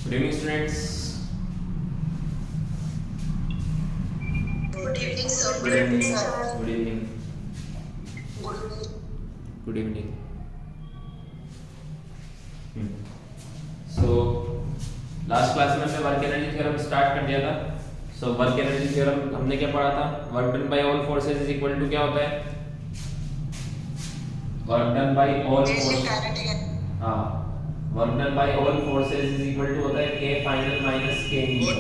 Good evening, students. Good evening, sir. Good evening. Good evening. Good evening. So last class में हमने work energy theorem start कर दिया था. So work energy theorem हमने क्या पढ़ा था? Work done by all forces is equal to क्या होता है? Work done by all forces. हाँ, work done by all forces is equal to होता है k final minus k initial.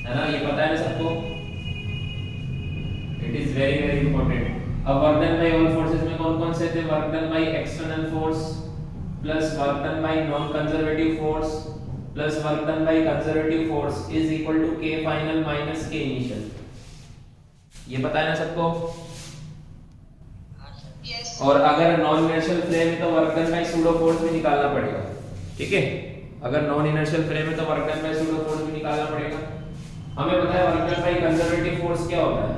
है ना, ये पता है ना सबको? It is very very important. अब work done by all forces में कौन कौन से थे? Work done by external force plus work done by non conservative force plus work done by conservative force is equal to k final minus k initial. ये पता है ना सबको? Yes. और अगर नॉन इनर्शियल फ्रेम है तो work done by pseudo force भी निकालना पड़ेगा. ठीक है, अगर नॉन इनर्शियल फ्रेम है तो work done by pseudo force भी निकालना पड़ेगा. हमें पता है work done by conservative force क्या होता है?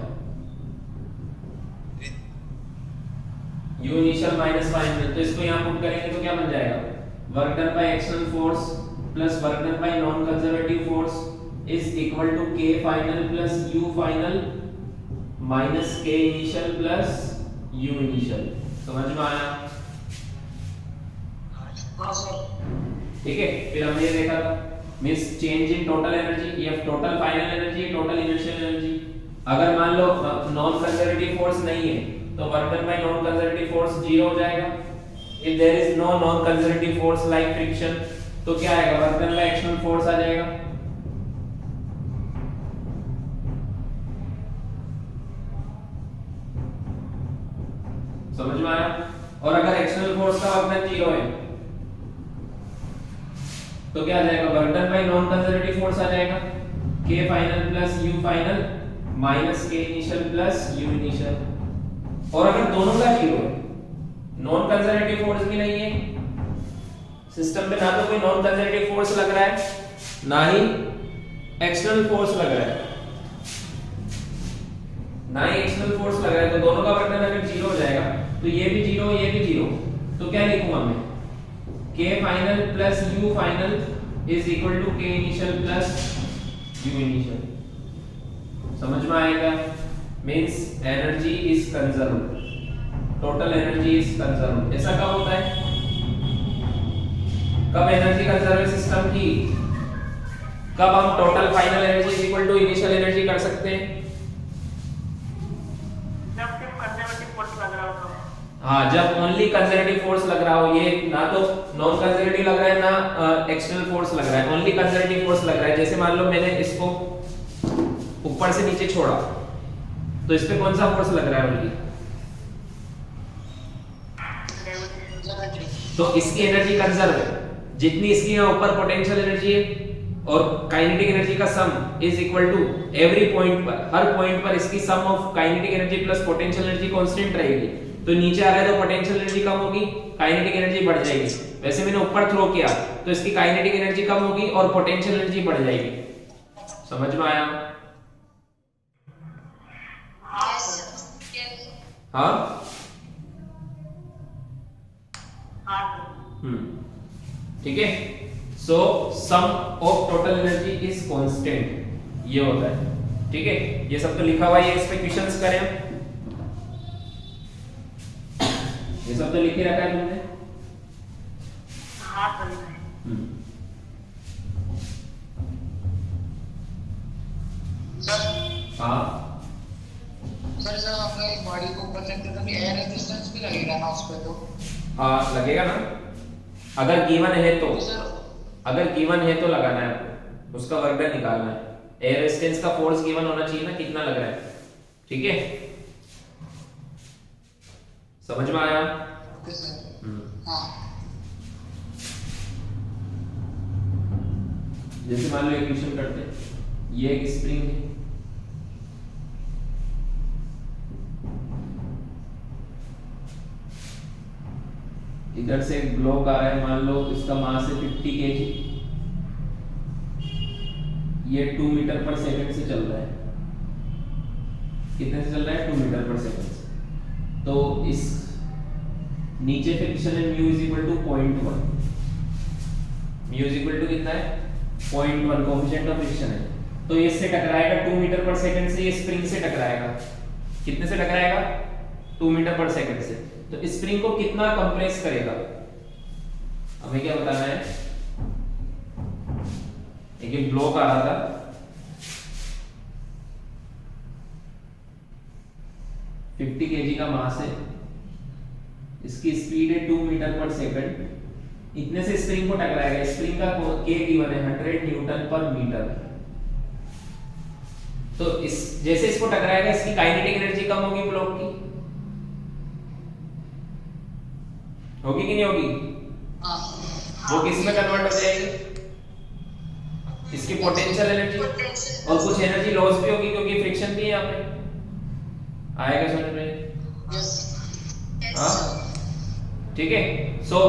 u initial minus final. तो इसको यहां पुट करेंगे तो क्या बन जाएगा? Work done by external force plus work done by non conservative force is equal to k final plus u final minus k initial plus u initial. समझ में आया? हाँ सर. ठीक है, फिर हमने ये देखा था means change in total energy. ये total final energy, total initial energy. अगर मान लो नॉन कंजर्वेटिव फोर्स नहीं है तो work done by non conservative force 0 हो जाएगा. If there is no non conservative force like friction तो क्या आएगा? Work done by external force आ जाएगा. समझ में आया? और अगर एक्सटर्नल फोर्स का वर्क डन 0 है तो क्या आ जाएगा? Work done by non conservative force आ जाएगा k final plus u final minus k initial plus u initial. और अगर दोनों का 0 है, नॉन कंजर्वेटिव फोर्स भी नहीं है सिस्टम पे, ना तो कोई नॉन कंजर्वेटिव फोर्स लग रहा है ना ही एक्सटर्नल फोर्स लग रहा है, ना ही एक्सटर्नल फोर्स लग रहा है, तो दोनों का वर्क डन अगर 0 हो जाएगा तो ये भी 0 ये भी 0. तो क्या लिखूंगा मैं? k final plus u final is equal to k initial plus u initial. समझ में आएगा? Means energy is conserved, total energy is conserved. ऐसा कब होता है? कब एनर्जी कंजर्व है सिस्टम की? कब हम total final energy is equal to initial energy कर सकते हैं? जब सिर्फ कंजर्वेटिव फोर्स लग रहा हो तो. हाँ, जब ओनली कंजर्वेटिव फोर्स लग रहा हो. ये ना तो नॉन कंजर्वेटिव लग रहा है ना एक्सटर्नल फोर्स लग रहा है, ओनली कंजर्वेटिव फोर्स लग रहा है. जैसे मान लो मैंने इसको ऊपर से नीचे छोड़ा तो इस पे कौन सा फोर्स लग रहा है? ओनली तो इसकी एनर्जी कंजर्व है. जितनी इसकी यहाँ ऊपर पोटेंशियल एनर्जी है और काइनेटिक एनर्जी का sum is equal to every point पर, हर पॉइंट पर इसकी sum of kinetic energy plus potential energy constant रहेगी. तो नीचे आ गए तो पोटेंशियल एनर्जी कम होगी, काइनेटिक एनर्जी बढ़ जाएगी. वैसे मैंने ऊपर थ्रो किया तो इसकी काइनेटिक एनर्जी कम होगी और पोटेंशियल एनर्जी बढ़ जाएगी. समझ में आया? हाँ. ठीक है. So sum of total energy is constant, ये होता है. ठीक है, ये सब तो लिखा हुआ है. इस पे क्वेश्चंस करें. ये सब तो लिख के रखा है तुमने? हाँ सर. सर. हाँ सर हमने बॉडी को ऊपर चढ़ते तो भी एयर रेजिस्टेंस भी लगेगा ना उस पे? तो हाँ लगेगा ना. अगर गिवन है तो, सर अगर गिवन है तो लगाना है आपको, उसका वर्क डन निकालना है. एयर रेजिस्टेंस का फोर्स गिवन होना चाहिए ना, कितना लग रहा है. ठीक है, समझ में आया? Okay sir. हाँ. जैसे मान लो इक्वेशन करते हैं. ये एक स्प्रिंग है, इधर से एक ब्लॉक आ रहा है, मान लो इसका मास है 50 kg. ये 2 मीटर पर सेकंड से चल रहा है. कितने से चल रहा है? 2 मीटर पर सेकंड से. तो इस नीचे फ्रिक्शन है mu is equal to 0.1. Mu is equal to कितना है? 0.1 कोएफिशिएंट ऑफ फ्रिक्शन है, तो ये इससे टकराएगा 2 मीटर पर सेकंड से, ये स्प्रिंग से टकराएगा। कितने से टकराएगा? 2 मीटर पर सेकंड से। तो स्प्रिंग को कितना कंप्रेस करेगा, हमें क्या बताना है? एक ब्लॉक आ रहा था, फिफ्टी केजी का मास है, इसकी स्पीड है 2 मीटर पर सेकंड, इतने से स्प्रिंग को टकराएगा। स्प्रिंग का के गिवन है 100 न्यूटन पर मीटर। तो इस जैसे इसको टकराएगा इसकी काइनेटिक एनर्जी कम होगी ब्लॉक की, होगी कि नहीं होगी? वो किस में कन्वर्ट हो जाएगी? इसकी पोटेंशियल एनर्जी, और कुछ एनर्जी लॉस भी होगी क्योंकि फ्रिक्शन भी है यहाँ पे। आएगा समझ में? हाँ ठीक है। सो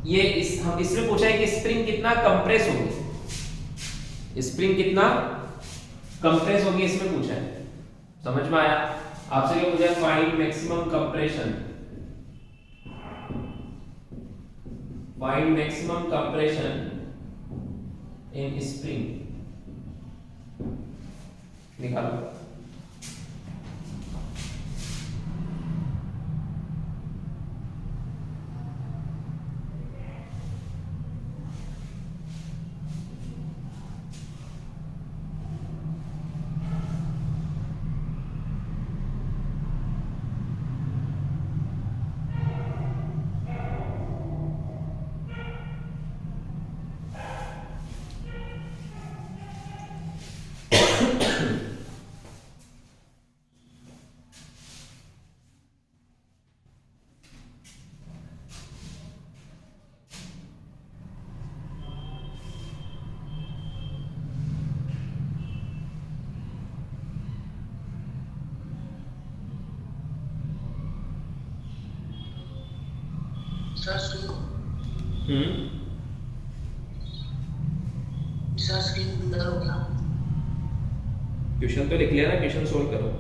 ये हम इसमें पूछा है कि स्प्रिंग कितना कंप्रेस होगी, स्प्रिंग कितना कंप्रेस होगी इसमें पूछा है। समझ में आया? आपसे क्या पूछा है? Find maximum compression, find maximum compression in spring, निकालो। क्वेश्चन तो लिख लिया ना, क्वेश्चन सोल्व करो।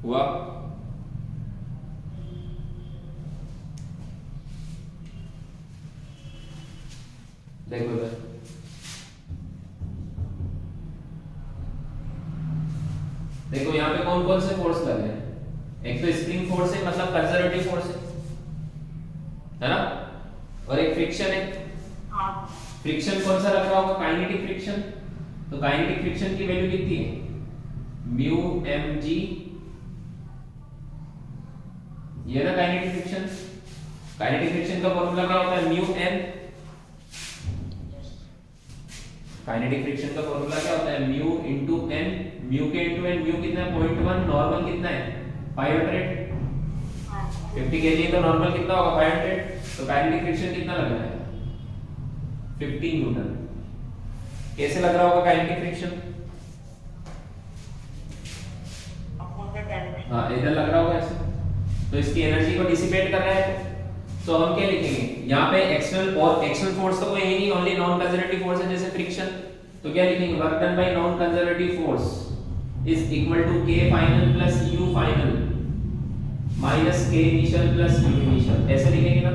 हुआ? देखो इधर, देखो यहाँ पे कौन कौन से फोर्स लग रहे हैं? एक तो स्प्रिंग फोर्स है, मतलब कंजर्वेटिव फोर्स है ना, और एक फ्रिक्शन है। फ्रिक्शन कौन सा लग रहा होगा? Kinetic friction. तो काइनेटिक फ्रिक्शन की वैल्यू कितनी है? म्यू एम जी, ये ना काइनेटिक फ्रिक्शन। काइनेटिक फ्रिक्शन का फॉर्मूला क्या होता है? Mu N. काइनेटिक फ्रिक्शन का फॉर्मूला क्या होता है? Mu into N. Mu k into N, mu कितना है? 0.1, नॉर्मल कितना है? 500। 50 केजी तो नॉर्मल कितना होगा? 500। तो काइनेटिक फ्रिक्शन कितना लग रहा है? 50 न्यूटन। कैसे लग रहा होगा काइनेटिक फ्रिक्शन? हाँ, इधर लग रहा होगा ऐसे। तो इसकी एनर्जी को डिसिपेट कर रहा है, तो तो हम क्या लिखेंगे यहाँ पे एक्सटर्नल, और एक्सटर्नल फोर्स तो कोई है नहीं, ओनली नॉन कंजर्वेटिव फोर्स है जैसे फ्रिक्शन, तो क्या लिखेंगे work done by non conservative force is equal to k final plus u final minus k initial plus u initial, ऐसे लिखेंगे ना।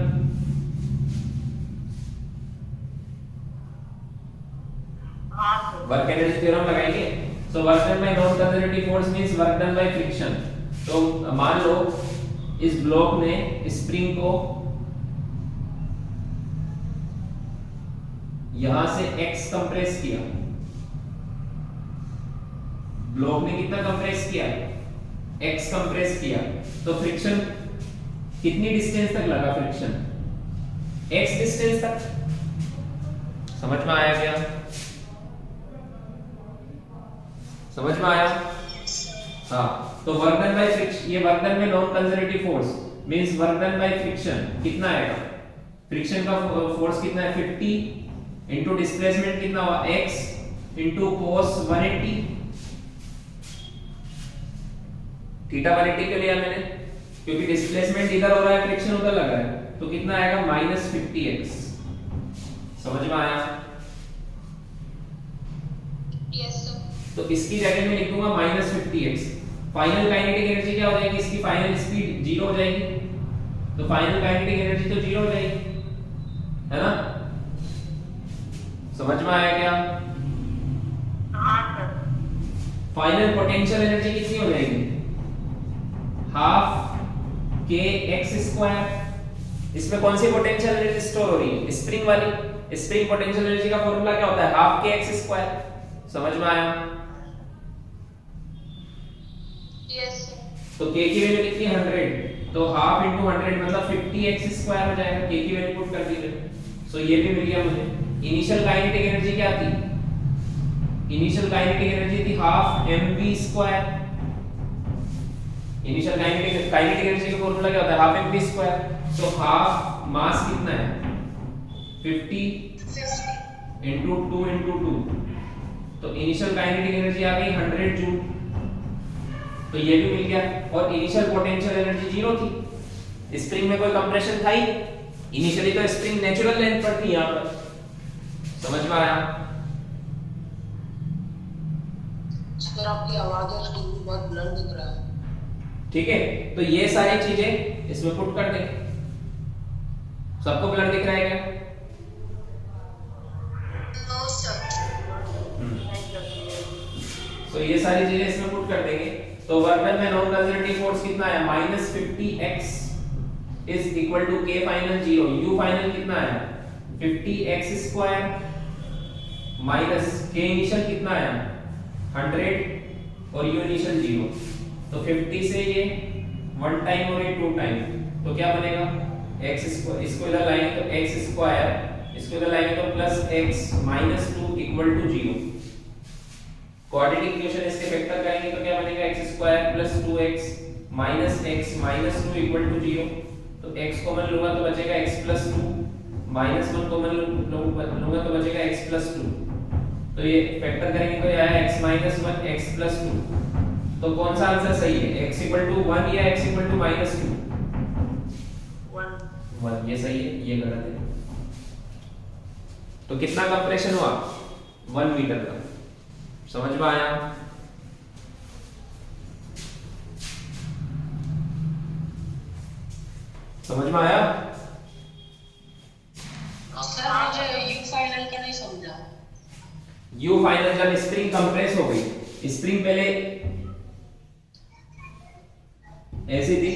वर्क एनर्जी थ्योरम लगाएंगे। So work done by non conservative force means work done by friction. तो मान लो इस block ने spring को यहां से x कंप्रेस किया, ब्लॉक ने कितना कंप्रेस किया x कंप्रेस किया, तो फ्रिक्शन कितनी डिस्टेंस तक लगा, फ्रिक्शन x डिस्टेंस तक। समझ में आया क्या, समझ में आया। हाँ, तो वर्क डन बाय फ्रिक्शन, ये work done by non conservative force means work done by friction कितना आएगा, फ्रिक्शन का फोर्स कितना है 50 इनटू डिस्प्लेसमेंट कितना हुआ x इनटू cos 180, थीटा 180 क्यों लिया मैंने, क्योंकि डिस्प्लेसमेंट इधर हो रहा है फ्रिक्शन उधर लग रहा है, तो कितना आएगा -50x। समझ में आया। Yes sir. तो इसकी जगह में लिखूंगा -50x। फाइनल काइनेटिक एनर्जी क्या हो जाएगी, इसकी फाइनल स्पीड 0 हो जाएगी, तो फाइनल काइनेटिक एनर्जी तो 0 हो जाएगी, है ना। समझ में आया क्या। हाँ सर। फाइनल पोटेंशियल एनर्जी कितनी हो जाएगी, हाफ k x स्क्वायर। इसमें कौन सी पोटेंशियल एनर्जी स्टोर हो रही है, स्प्रिंग वाली। स्प्रिंग पोटेंशियल एनर्जी का फॉर्मूला क्या होता है, हाफ k x स्क्वायर। समझ में आया। यस। तो k की वैल्यू कितनी 100, तो हाफ इनटू 100 मतलब 50x स्क्वायर हो जाएगा, k की वैल्यू पुट कर दीजिए। सो ये भी मिल गया मुझे। इनिशियल काइनेटिक एनर्जी क्या थी, इनिशियल काइनेटिक एनर्जी थी half mv square. Initial kinetic energy का फॉर्मूला क्या होता है, हाफ mv स्क्वायर। तो हाफ मास कितना है 50 इनटू 2 इनटू 2, तो इनिशियल काइनेटिक एनर्जी आ गई 100 जूल, तो ये भी मिल गया। और इनिशियल पोटेंशियल एनर्जी 0 थी, स्प्रिंग में कोई कंप्रेशन था ही, इनिशियली तो स्प्रिंग नेचुरल लेंथ पर थी यहां पर। समझ में आया। सर आपकी आवाज और स्क्रीन बहुत ब्लर दिख रहा है। ठीक है, तो ये सारी चीजें इसमें पुट कर दें। सबको ब्लर दिख रहा है क्या। No sir. तो ये सारी चीजें इसमें पुट कर देंगे। तो वर्क डन में नॉन कंजर्वेटिव फोर्स कितना आया, -50x is equal to k final 0, u final कितना आया 50x square minus k initial कितना आया 100 और u इनिशियल 0। तो 50 से ये 1 टाइम और ये 2 टाइम, तो क्या बनेगा x स्क्वायर, इसको इधर लाएंगे तो x स्क्वायर, इसको इधर लाएंगे तो plus x minus 2 equal to 0। Quadratic equation इसके फैक्टर करेंगे तो क्या बनेगा x square plus 2x minus x minus 2 equal to 0। तो x कॉमन लूंगा तो बचेगा x प्लस 2, माइनस 1 कॉमन लूंगा तो बचेगा x प्लस 2। तो ये फैक्टर करेंगे तो ये आया x माइनस 1 x प्लस 2। तो कौन सा आंसर सही है, x इक्वल टू 1 या x इक्वल टू माइनस 2। 1 ये सही है, ये गलत है। तो कितना कंप्रेशन हुआ 1 मीटर का। समझ में आया। समझ में आया। सर मुझे यू फाइनल का नहीं समझा। यू फाइनल जब स्प्रिंग कंप्रेस हो गई, स्प्रिंग पहले ऐसी थी,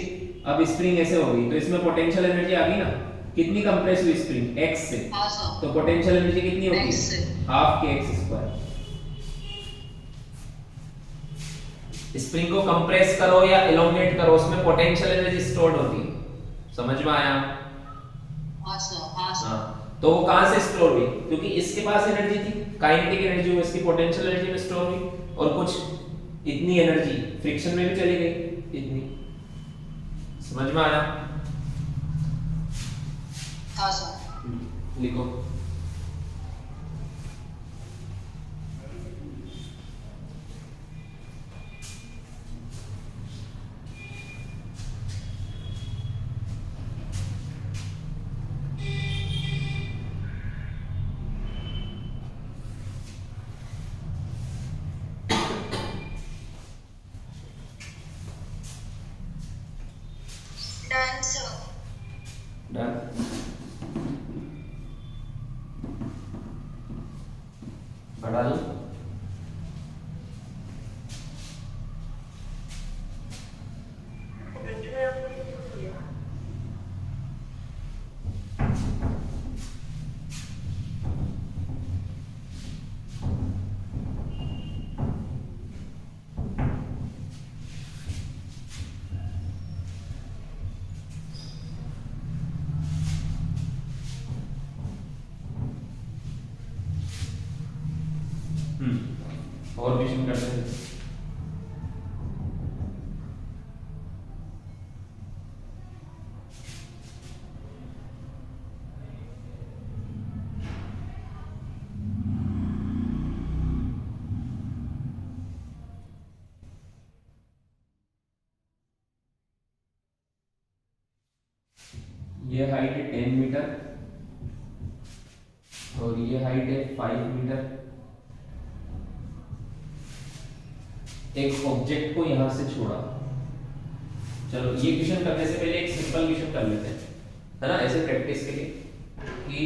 अब स्प्रिंग ऐसे हो गई, तो इसमें पोटेंशियल एनर्जी आ गई ना। कितनी कंप्रेस हुई स्प्रिंग x से, तो पोटेंशियल एनर्जी कितनी होगी half k x square. Spring को कंप्रेस करो या एलोंगेट करो, उसमें पोटेंशियल एनर्जी स्टोर्ड होती है। समझ में आया। हाँ सर। तो वो कहां से स्टोर हुई, क्योंकि इसके पास एनर्जी थी, काइनेटिक एनर्जी वो इसकी पोटेंशियल एनर्जी में स्टोर हुई, और कुछ इतनी एनर्जी फ्रिक्शन में भी चली गई इतनी। समझ में आया। हाँ सर। लिखो। हटा दो। और क्वेश्चन करते हैं। ये हाइट है 10 मीटर और ये हाइट है 5 मीटर। एक ऑब्जेक्ट को यहां से छोड़ा। चलो ये क्वेश्चन करने से पहले एक सिंपल क्वेश्चन कर लेते हैं, है ना, ऐसे प्रैक्टिस के लिए कि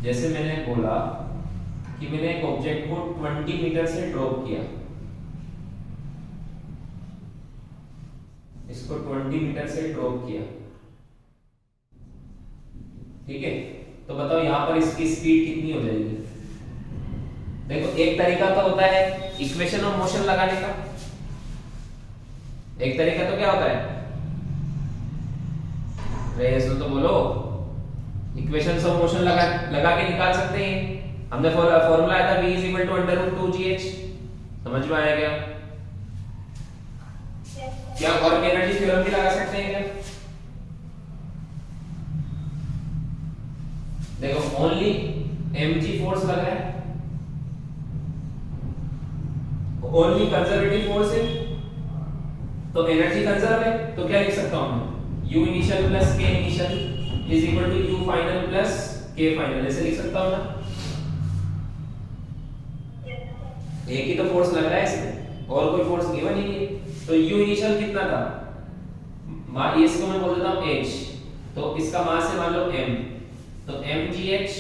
जैसे मैंने बोला कि मैंने एक ऑब्जेक्ट को 20 मीटर से ड्रॉप किया, इसको 20 मीटर से ड्रॉप किया, ठीक है। तो बताओ यहां पर इसकी स्पीड कितनी हो जाएगी। देखो एक तरीका तो होता है इक्वेशन ऑफ मोशन लगाने का, एक तरीका तो क्या होता है, तो बोलो इक्वेशंस ऑफ मोशन लगा के निकाल सकते हैं। हमने फॉर्मूला आया था v = √2gh, समझ में आया क्या? क्या वर्क एनर्जी थ्योरम भी लगा सकते हैं क्या? देखो ओनली mg फोर्स लग रहा है, ओनली कंजर्वेटिव फोर्स है, तो एनर्जी कंजर्व है, तो क्या लिख सकता हूं मैं, u initial plus k initial is equal to u final plus k final, ऐसे लिख सकता हूं ना। एक ही तो फोर्स लग रहा है इसमें, और कोई फोर्स गिवन ही नहीं है। तो u इनिशियल कितना था, इसको मैं बोल देता हूं h, तो इसका मास है मान लो m, तो mgh,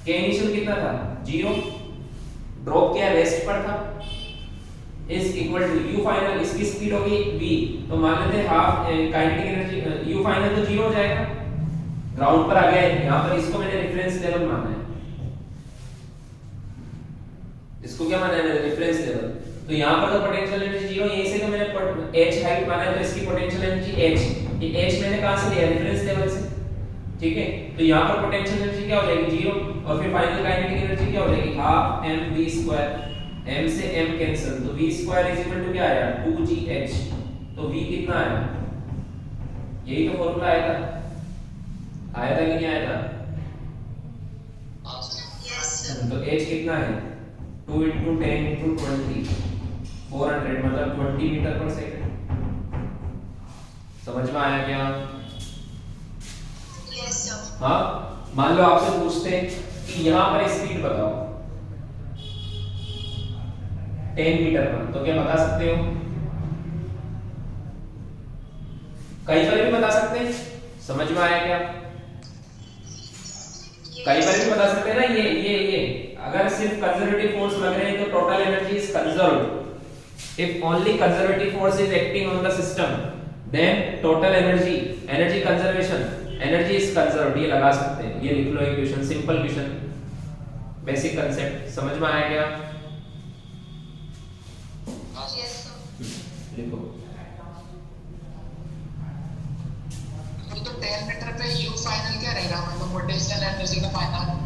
k इनिशियल कितना था 0, ड्रॉप किया रेस्ट पर था, is equal to u final, इसकी स्पीड होगी v, तो मान लेते हैं half kinetic energy, u final तो 0 हो जाएगा, ग्राउंड पर आ गया है, यहां पर इसको मैंने रेफरेंस लेवल माना है, इसको क्या माना है मैंने, रेफरेंस लेवल। तो यहां पर तो पोटेंशियल एनर्जी 0, यहीं से तो मैंने h हाइट माना है, तो इसकी पोटेंशियल एनर्जी h, ये h मैंने कहां से लिया, रेफरेंस लेवल से, ठीक है। तो यहां पर पोटेंशियल एनर्जी क्या हो जाएगी 0, और फिर फाइनल काइनेटिक एनर्जी क्या हो जाएगी हाफ mv², m से m कैंसिल, तो v² क्या आया 2gh, तो v कितना आया, यही तो फॉर्मूला आया था कि नहीं आया था, तो h कितना है 2 × 10 × 20, 400, मतलब 20 मीटर पर सेकंड। समझ में आया क्या? हाँ, मान लो आपसे पूछते हैं कि यहां पर स्पीड बताओ 10 मीटर पर, तो क्या बता सकते हो, कहीं पर भी बता सकते हैं, समझ में आया क्या? कहीं पर भी बता सकते हैं ना, ये अगर सिर्फ कंजर्वेटिव फोर्स लग रहे हैं तो total energy is conserved, if only conservative force is acting on the system then total energy conservation, energy is conserved, ये लगा सकते हैं, ये लिख लो equation, simple question, basic concept, समझ में आया क्या? लिखो। तो 10 मीटर पे u फाइनल क्या रहेगा, मतलब पोटेंशियल एनर्जी का फाइनल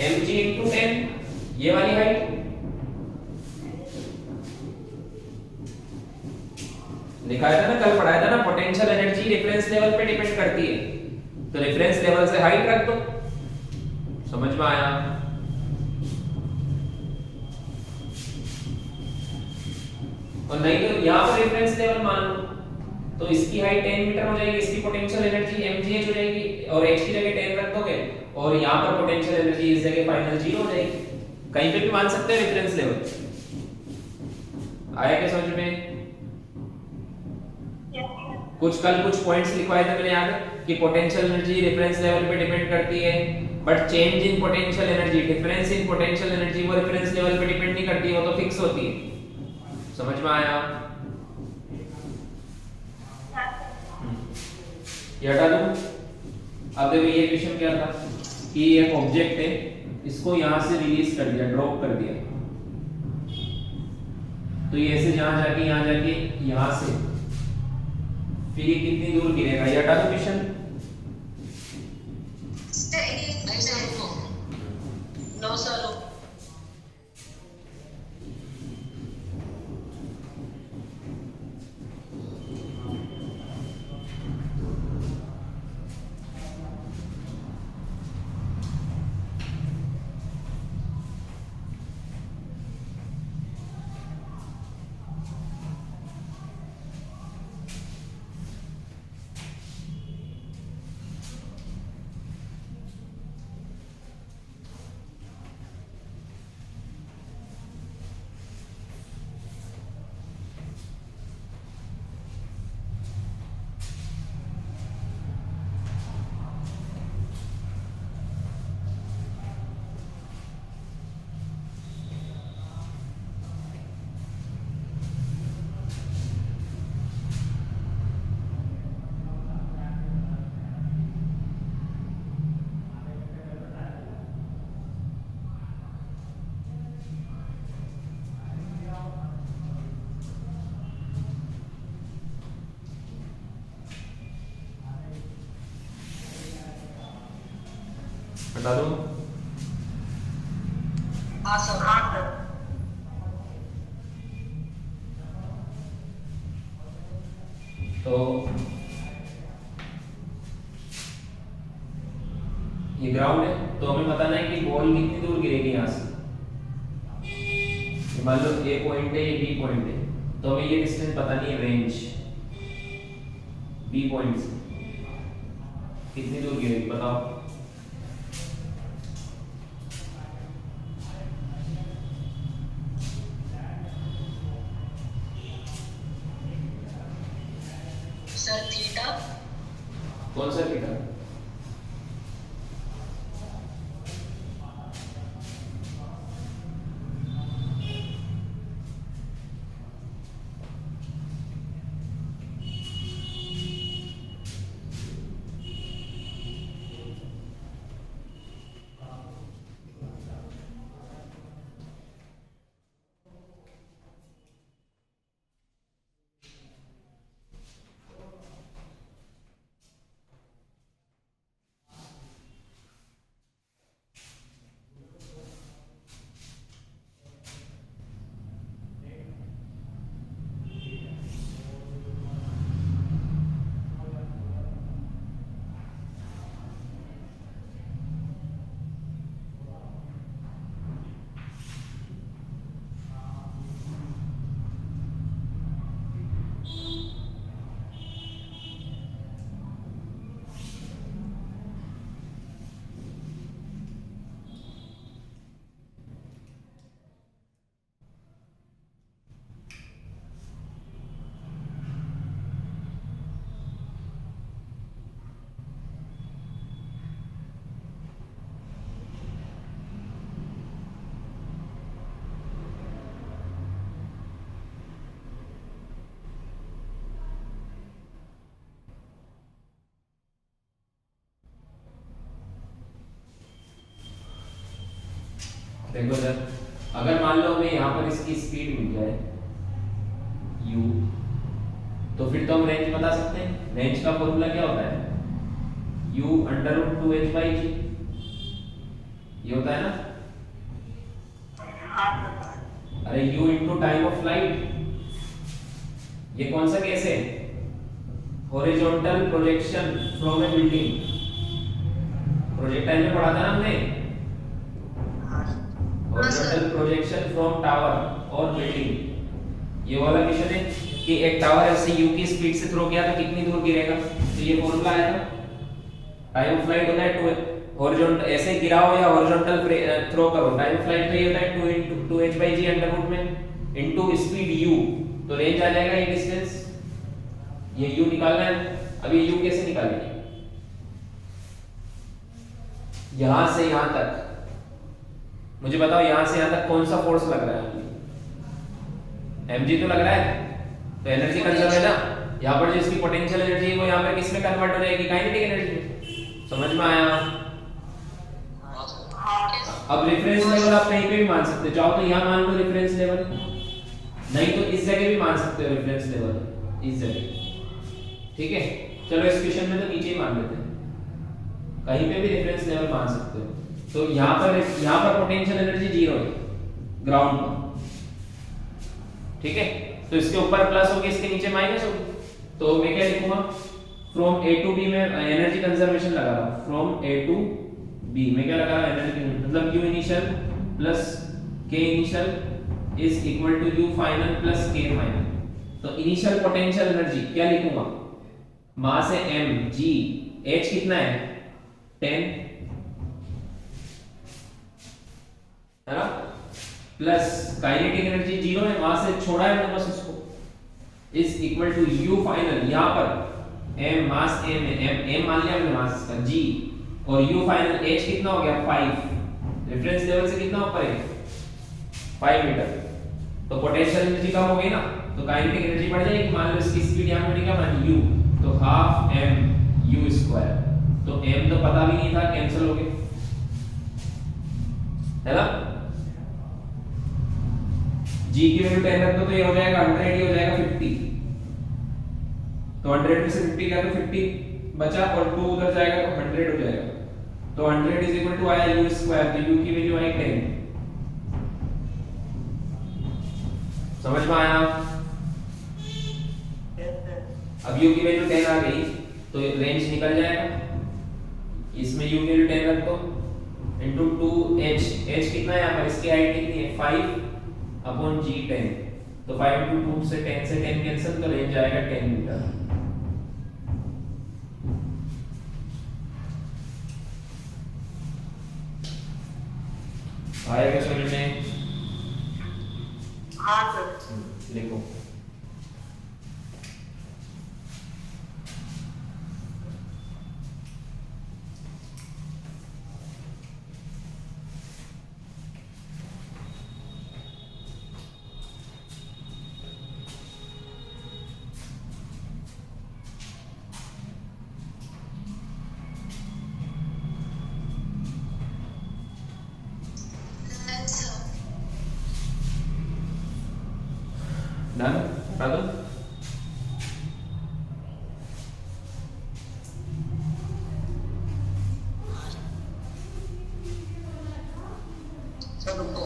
mg × 10, ये वाली हाइट दिखाया था ना, कल पढ़ाया था ना, पोटेंशियल एनर्जी रेफरेंस लेवल पे डिपेंड करती है, तो रेफरेंस लेवल से हाइट रख दो, समझ में आया? और नहीं तो यहां पर रेफरेंस लेवल मान लो, तो इसकी हाइट 10 मीटर हो जाएगी, इसकी पोटेंशियल एनर्जी mgh हो जाएगी, और h की जगह 10 रख दोगे, और यहां पर पोटेंशियल एनर्जी इस जगह फाइनल 0 हो जाएगी, कहीं पे भी मान सकते हैं रेफरेंस लेवल। आया क्या समझ में? कुछ पॉइंट्स लिखवाए थे मैंने याद है कि पोटेंशियल एनर्जी रेफरेंस लेवल पे डिपेंड करती है, but change in potential energy, difference in potential energy वो रेफरेंस लेवल पे डिपेंड नहीं करती, वो तो फिक्स होती है। समझ में आया? ये हटा दूं। अब देखो ये क्वेश्चन क्या था कि एक ऑब्जेक्ट है, इसको यहां से रिलीज कर दिया, ड्रॉप कर दिया, तो ये ऐसे यहां जाके यहां से फिर ये कितनी दूर गिरेगा? ये हटा दो क्वेश्चन। नहीं सर रुको, नो सर रुको। हटा दो। हाँ सर, हाँ सर। तो ये ग्राउंड है, तो हमें बताना है कि बॉल कितनी दूर गिरेगी यहां से। मान लो ए पॉइंट है, ये बी पॉइंट है, तो हमें ये डिस्टेंस बतानी है, रेंज बी पॉइंट से कितनी दूर गिरेगी बताओ। Sir theta. कौन सा थीटा? देखो सर, अगर मान लो हमें यहाँ पर इसकी स्पीड मिल जाए u, तो फिर तो हम रेंज बता सकते हैं। रेंज का फॉर्मूला क्या होता है? u अंडर रूट 2h/g, ये होता है ना? अरे u into time of flight, ये कौन सा केस है? Horizontal projection from A building, projectile में पढ़ा था ना हमने, हॉरिजॉन्टल प्रोजेक्शन फ्रॉम टावर और बिल्डिंग। ये वाला क्वेश्चन है कि एक टावर ऐसे u की स्पीड से थ्रो किया तो कितनी दूर गिरेगा, तो ये फॉर्मूला आएगा। टाइम ऑफ फ्लाइट होता है 2, हॉरिजॉन्टल ऐसे गिराओ या हॉरिजॉन्टल थ्रो करो, टाइम ऑफ फ्लाइट पे ये होता है 2 into 2h/g अंडर रूट में इनटू स्पीड u, तो रेंज आ जाएगा ये डिस्टेंस, ये u निकालना है। अब ये u कैसे निकालेंगे? यहां से यहां तक मुझे बताओ, यहां से यहां तक कौन सा फोर्स लग रहा है? mg तो लग रहा है, तो एनर्जी कंजर्व है ना। यहाँ पर जो इसकी पोटेंशियल एनर्जी है वो यहाँ पर किस में कन्वर्ट हो जाएगी? काइनेटिक एनर्जी में। समझ में आया? अब रेफरेंस लेवल आप कहीं पे भी मान सकते हो, चाहो तो यहाँ मान लो रेफरेंस लेवल, नहीं तो इस जगह भी मान सकते हो रेफरेंस लेवल, इस जगह। ठीक है, चलो इस क्वेश्चन में तो नीचे ही मान लेते हैं, कहीं पे भी रेफरेंस लेवल मान सकते हो। तो यहाँ पर पोटेंशियल एनर्जी 0 है ग्राउंड पर। ठीक है, तो इसके ऊपर प्लस होगी, इसके नीचे माइनस होगी। तो मैं क्या लिखूंगा? फ्रॉम ए टू बी में एनर्जी कंजर्वेशन लगा रहा हूं, फ्रॉम ए टू बी में क्या लगा रहा हूं? एनर्जी, मतलब u initial plus k initial is equal to u final plus k final. तो इनिशियल पोटेंशियल एनर्जी क्या लिखूंगा? मास है m, g, h कितना है? 10 है ना, प्लस काइनेटिक एनर्जी 0 है, वहां से छोड़ा है तो बस उसको, is equal to u final. यहां पर m मास m है, m मान लिया हमने मास का, g और u फाइनल h कितना हो गया? 5। रेफरेंस लेवल से कितना ऊपर है? 5 मीटर। तो पोटेंशियल एनर्जी कम हो गई ना, तो काइनेटिक एनर्जी बढ़ जाएगी। मान लो इसकी स्पीड यहाँ पर क्या मान u, तो हाफ m u स्क्वायर। तो m तो पता भी नहीं था, कैंसिल हो गए, है ना। g की वैल्यू 10 रख दो तो ये हो जाएगा 100, ये हो जाएगा 50। तो 100 में से 50 गया तो 50 बचा, और 2 उधर जाएगा तो 100 हो जाएगा। तो 100 इज इक्वल टू आया u स्क्वायर, तो u की वैल्यू आई 10। समझ में आया? अब u की वैल्यू 10 आ गई तो रेंज निकल जाएगा। इसमें u की वैल्यू 10 रख दो इनटू 2h, h कितना है यहाँ पर? इसकी हाइट कितनी है? 5 अपॉन g 10। तो 5 इंटू 2 से 10 से 10 कैंसिल, तो रेंज आएगा 10 मीटर। आएगा समझ में? हाँ सर। लिखो। डन? हटा दो। सर रुको।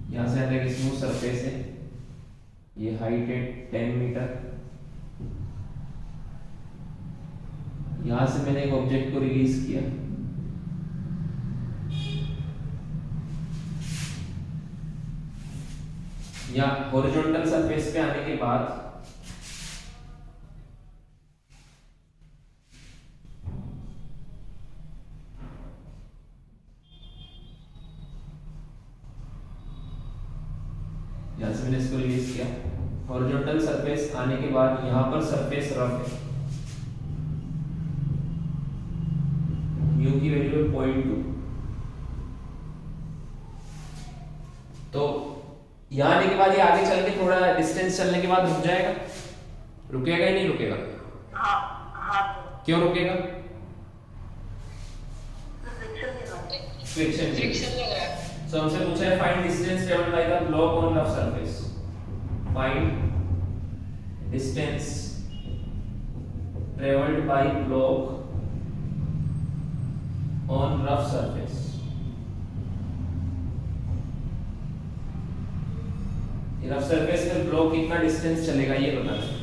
यहाँ से अंदर एक स्मूथ सरफेस है, ये हाइट है 10 मीटर। यहाँ से मैंने एक ऑब्जेक्ट को रिलीज किया, या हॉरिजॉन्टल सरफेस पे आने के बाद यहाँ से मैंने इसको रिलीज किया, हॉरिजॉन्टल सरफेस आने के बाद यहाँ पर सरफेस रफ है, म्यू की वैल्यू है 0.2, तो यहाँ आने के बाद ये आगे चल के थोड़ा डिस्टेंस चलने के बाद रुक जाएगा, रुकेगा ही नहीं रुकेगा? हाँ हाँ क्यों रुकेगा? फ्रिक्शन फ्रिक्शन लग रहा है। सो हमसे पूछा है find distance travelled by the block on rough surface. Find distance travelled by block on rough surface. ये रफ सरफेस पे ब्लॉक कितना डिस्टेंस चलेगा ये बताना है।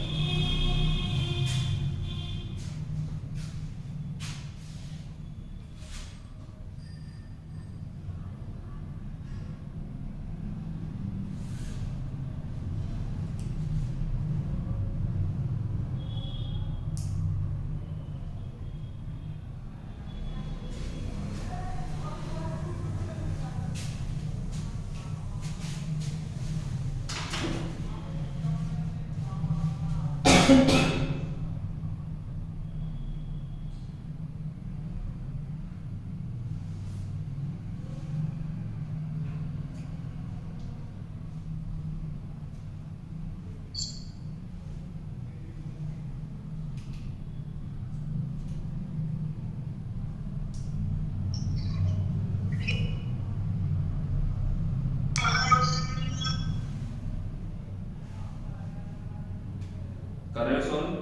कर रहे हो सोनू?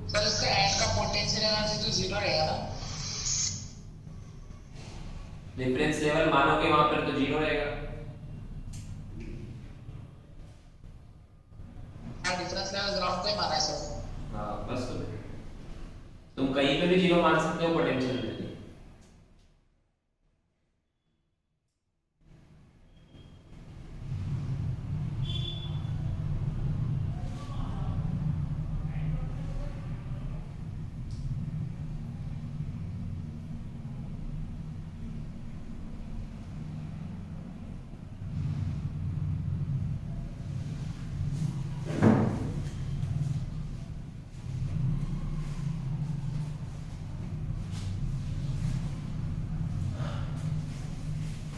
सर इसका एंड का पोटेंशियल एनर्जी तो जीरो रहेगा ना? डिफरेंस लेवल मानोगे वहां पर तो जीरो रहेगा। हाँ डिफरेंस लेवल ग्राउंड पे माना है सर। हाँ बस तो तुम कहीं पे भी जीरो मान सकते हो पोटेंशियल एनर्जी।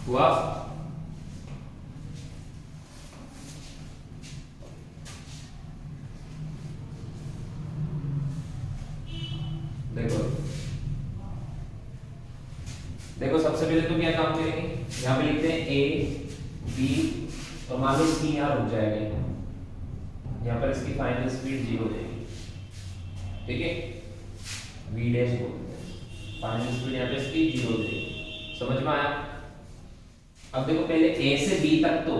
हुआ? देखो देखो सबसे पहले तो क्या काम करेंगे, यहाँ पे लिखते हैं ए बी और मान लो इसकी यहाँ रुक जाएगा, यहाँ पर इसकी फाइनल स्पीड जीरो हो जाएगी, ठीक है? वी डैश बोलते हैं, फाइनल स्पीड यहाँ पे इसकी जीरो हो जाएगी। समझ में आया? अब देखो पहले ए से बी तक तो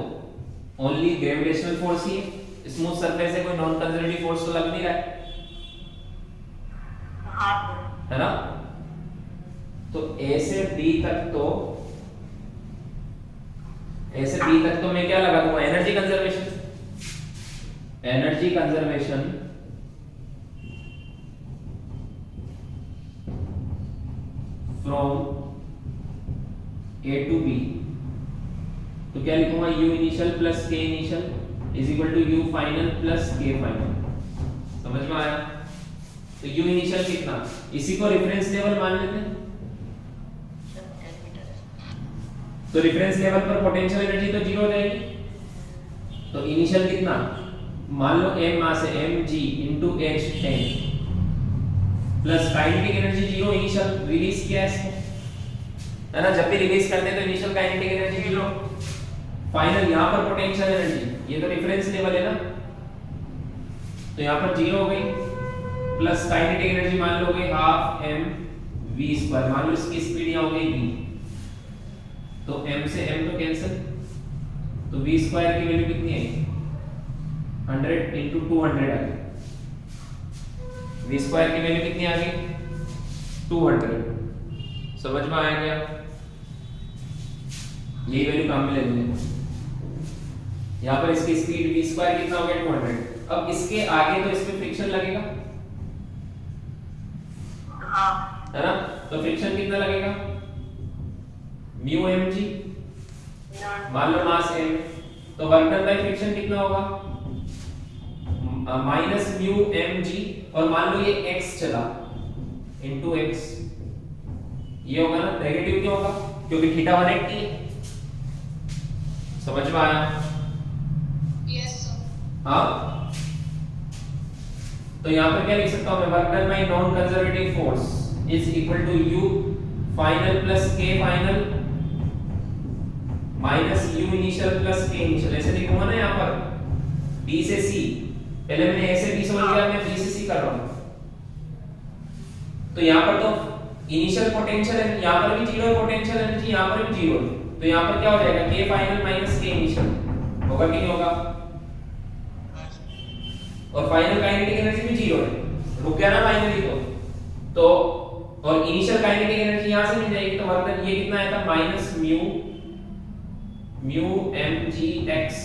ओनली ग्रेविटेशनल फोर्स ही है, स्मूथ सरफेस है, कोई नॉन कंजर्वेटिव फोर्स तो लग नहीं रहा है, है ना? तो ए से बी तक तो मैं क्या लगा दूंगा? Energy conservation. Energy conservation from A to B, तो क्या लिखूंगा? U initial plus k initial is equal to u final plus k final. समझ में आया? तो यू इनिशियल कितना, इसी को रेफरेंस लेवल मान लेते हैं। तो रेफरेंस लेवल पर पोटेंशियल एनर्जी तो जीरो हो जाएगी, तो इनिशियल कितना? मान लो m मास है, mg into h 10 plus kinetic energy zero, initial release किया है इसको, है ना? जब भी रिलीज करते हैं तो initial kinetic energy zero, final यहाँ पर पोटेंशियल एनर्जी, ये तो रेफरेंस लेवल है ना, तो यहाँ पर जीरो हो गई, प्लस काइनेटिक एनर्जी मान लो गई हाफ m v स्क्वायर, मान लो इसकी स्पीड यहाँ हो गई v, तो m से m तो कैंसिल, तो v स्क्वायर की वैल्यू कितनी है? 100 into 200 आ गई, v स्क्वायर की वैल्यू कितनी आ गई? 200। समझ में आया क्या? यही वैल्यू काम में ले लेंगे। यहाँ पर इसकी स्पीड v स्क्वायर कितना हो गया? 200। अब इसके आगे तो इस पे फ्रिक्शन लगेगा, है ना? तो फ्रिक्शन कितना लगेगा? म्यू mg, मान लो मास m, तो वर्क डन बाय फ्रिक्शन कितना होगा माइनस म्यू एम जी, और मान लो ये x चला इनटू x, ये होगा ना नेगेटिव, क्यों होगा क्योंकि थीटा 180 है। समझ में आया? Yes sir. हाँ, तो यहां पर क्या लिख सकता हूं मैं, work done by non conservative force is equal to u final plus k final minus u initial plus k initial. ऐसे लिखूंगा ना यहां पर b से c, पहले मैंने a से b सोल्व किया, मैं b से c कर रहा हूं। तो यहां पर तो इनिशियल पोटेंशियल है, यहां पर भी जीरो है, पोटेंशियल एनर्जी यहां पर भी जीरो है, तो यहां पर क्या हो जाएगा k final minus k initial होगा कि नहीं होगा? और फाइनल काइनेटिक एनर्जी भी जीरो है, रुक गया ना फाइनली तो और इनिशियल काइनेटिक एनर्जी यहां से मिल जाएगी, तो मतलब ये कितना आया था minus mu m g x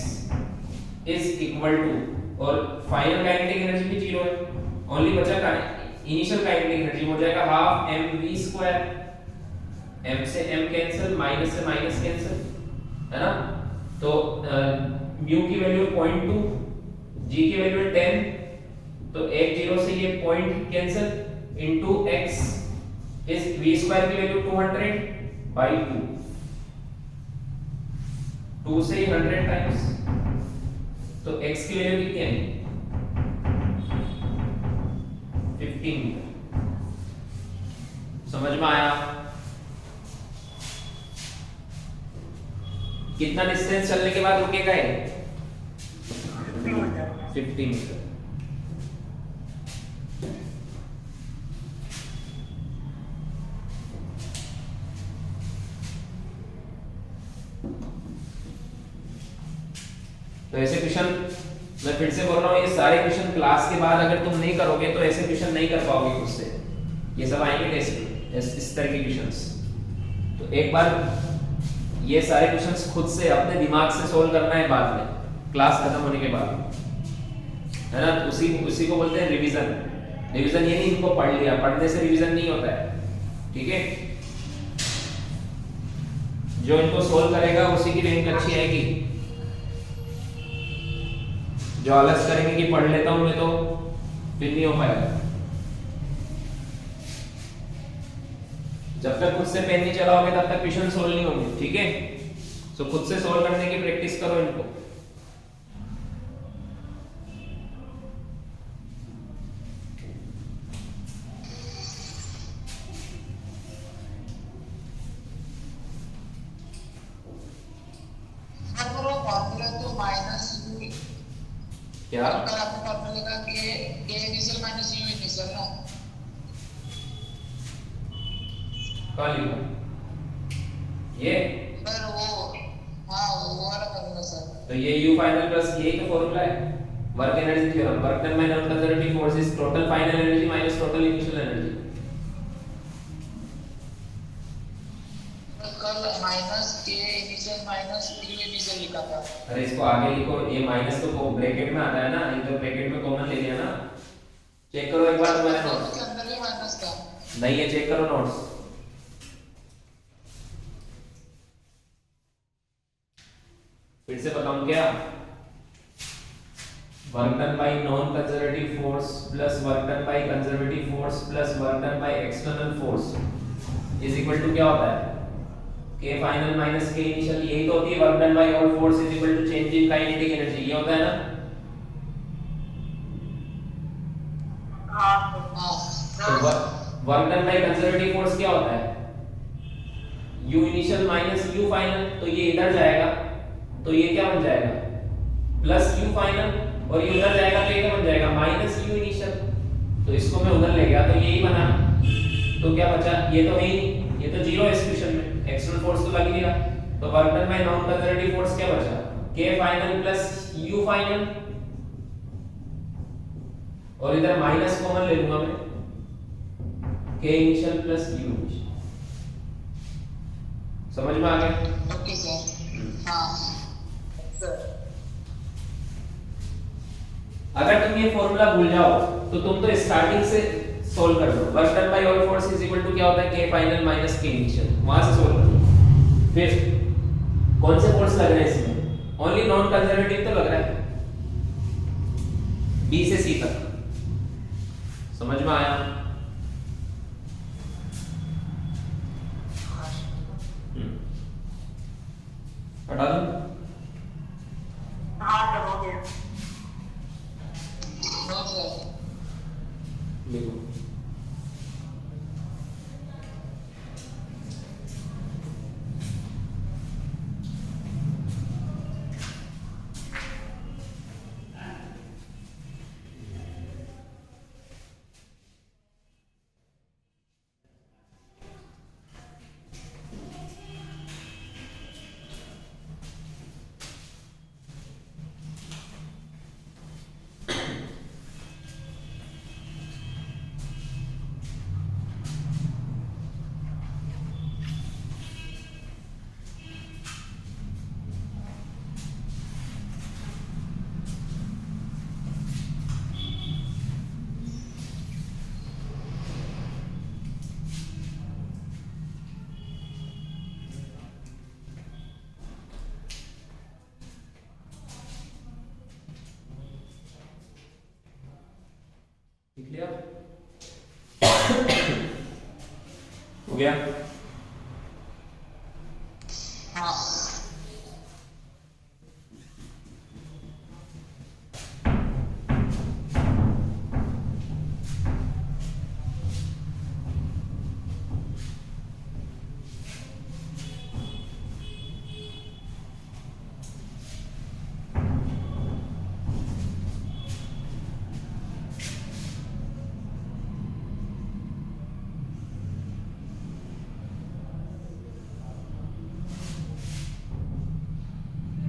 is equal to, और फाइनल काइनेटिक एनर्जी भी जीरो है, ओनली बचा का इनिशियल काइनेटिक एनर्जी हो जाएगा half m v square, m से m कैंसिल, माइनस से माइनस कैंसिल, है ना? तो म्यू की वैल्यू 0.2, g की वैल्यू 10, तो एक जीरो से ये point cancel into x is v square की वैल्यू 200 बाय 2 से 100 टाइम्स, तो x की वैल्यू कितनी आई 15। समझ में आया? कितना डिस्टेंस चलने के बाद रुकेगा ये 50 मीटर। तो ऐसे क्वेश्चन मैं फिर से बोल रहा हूँ, ये सारे क्वेश्चन क्लास के बाद अगर तुम नहीं करोगे तो ऐसे क्वेश्चन नहीं कर पाओगे खुद से, ये सब आएंगे टेस्ट में इस तरह के क्वेश्चंस। तो एक बार ये सारे क्वेश्चंस खुद से अपने दिमाग से सोल्व करना है बाद में, क्लास खत्म होने के बाद, है ना? उसी को बोलते हैं रिवीजन। रिवीजन ये नहीं इनको पढ़ लिया, पढ़ने से रिवीजन नहीं होता है, ठीक है? जो इनको सोल्व करेगा उसी की रैंक अच्छी आएगी। जो आलस करेंगे कि पढ़ लेता हूं मैं, तो फिर नहीं हो पाएगा। जब तक खुद से पेन नहीं चलाओगे तब तक क्वेश्चन सोल्व नहीं होंगे, ठीक है? सो खुद से सोल्व करने की प्रैक्टिस करो इनको। क्या आपका आपने फॉर्मूला लिखा के इनिशियल माइनस यू इनिशियल ना, कहाँ लिखा ये? सर वो हाँ वो वाला फॉर्मूला सर। तो ये u फाइनल प्लस ये तो फॉर्मूला है work energy theorem. Work done by non conservative force is total final energy minus total initial energy. कल माइनस के इनिशियल माइनस यू इनिशियल लिखा था। अरे इसको आगे लिखो, ये माइनस तो ब्रैकेट में आता है ना, ये तो ब्रैकेट में कॉमन ले लिया ना। चेक करो एक बार तुम्हारे नोट्स। के अंदर ही माइनस था नहीं है, चेक करो नोट्स। फिर से बताऊं क्या? Work done by non conservative force plus work done by conservative force plus work done by external force is equal to क्या होता है? k final minus k initial. यही तो होती है work done by all force is equal to change in kinetic energy, ये होता है ना? तो work done by conservative force क्या होता है? u initial minus u final, तो ये इधर जाएगा तो ये क्या बन जाएगा प्लस u फाइनल, और ये उधर जाएगा तो ये क्या बन जाएगा माइनस u इनिशियल। तो इसको मैं उधर ले गया तो यही बना, तो क्या बचा? ये तो नहीं, ये तो जीरो है इस क्वेश्चन में, एक्सटर्नल फोर्स तो लग ही गया। तो work done by non conservative force क्या बचा? k final plus u final, और इधर माइनस कॉमन ले लूंगा मैं, k initial plus u initial. समझ में आ गया? Okay sir. हाँ सर। अगर तुम ये फॉर्मूला भूल जाओ तो तुम तो स्टार्टिंग से सोल्व कर लो। Work done by all force is equal to क्या होता है? k final minus k initial, वहां से सोल्व कर लो। फिर कौन से फोर्स लग रहे हैं इसमें? ओनली नॉन कंजर्वेटिव तो लग रहा है, बी से सी तक। समझ में आया? हटा दो। हाँ सर हो गया। No sir. देखो लिख लिया? हो गया? हाँ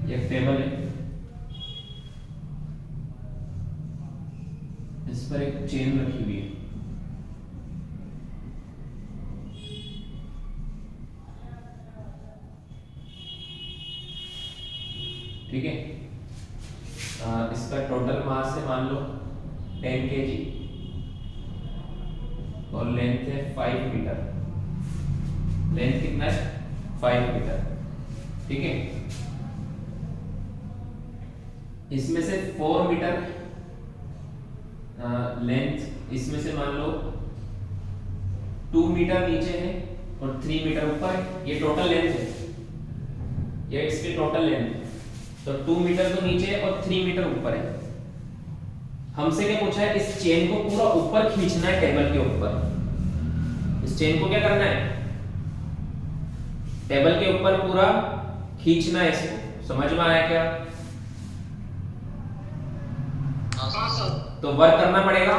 एक टेबल है, इस पर एक चेन रखी हुई है। ठीक है, इसका टोटल मास है मान लो 10 kg और लेंथ है 5 मीटर। लेंथ कितना है? 5 मीटर। ठीक है, इसमें से 4 मीटर लेंथ, इसमें से मान लो 2 मीटर नीचे है और 3 मीटर ऊपर है। ये टोटल लेंथ है, ये इसकी टोटल लेंथ है। तो 2 मीटर तो नीचे है और 3 मीटर ऊपर है। हमसे क्या पूछा है? इस चेन को पूरा ऊपर खींचना है टेबल के ऊपर। इस चेन को क्या करना है? टेबल के ऊपर पूरा खींचना है इसको। समझ में आया क्या? हाँ सर। तो वर्क करना पड़ेगा,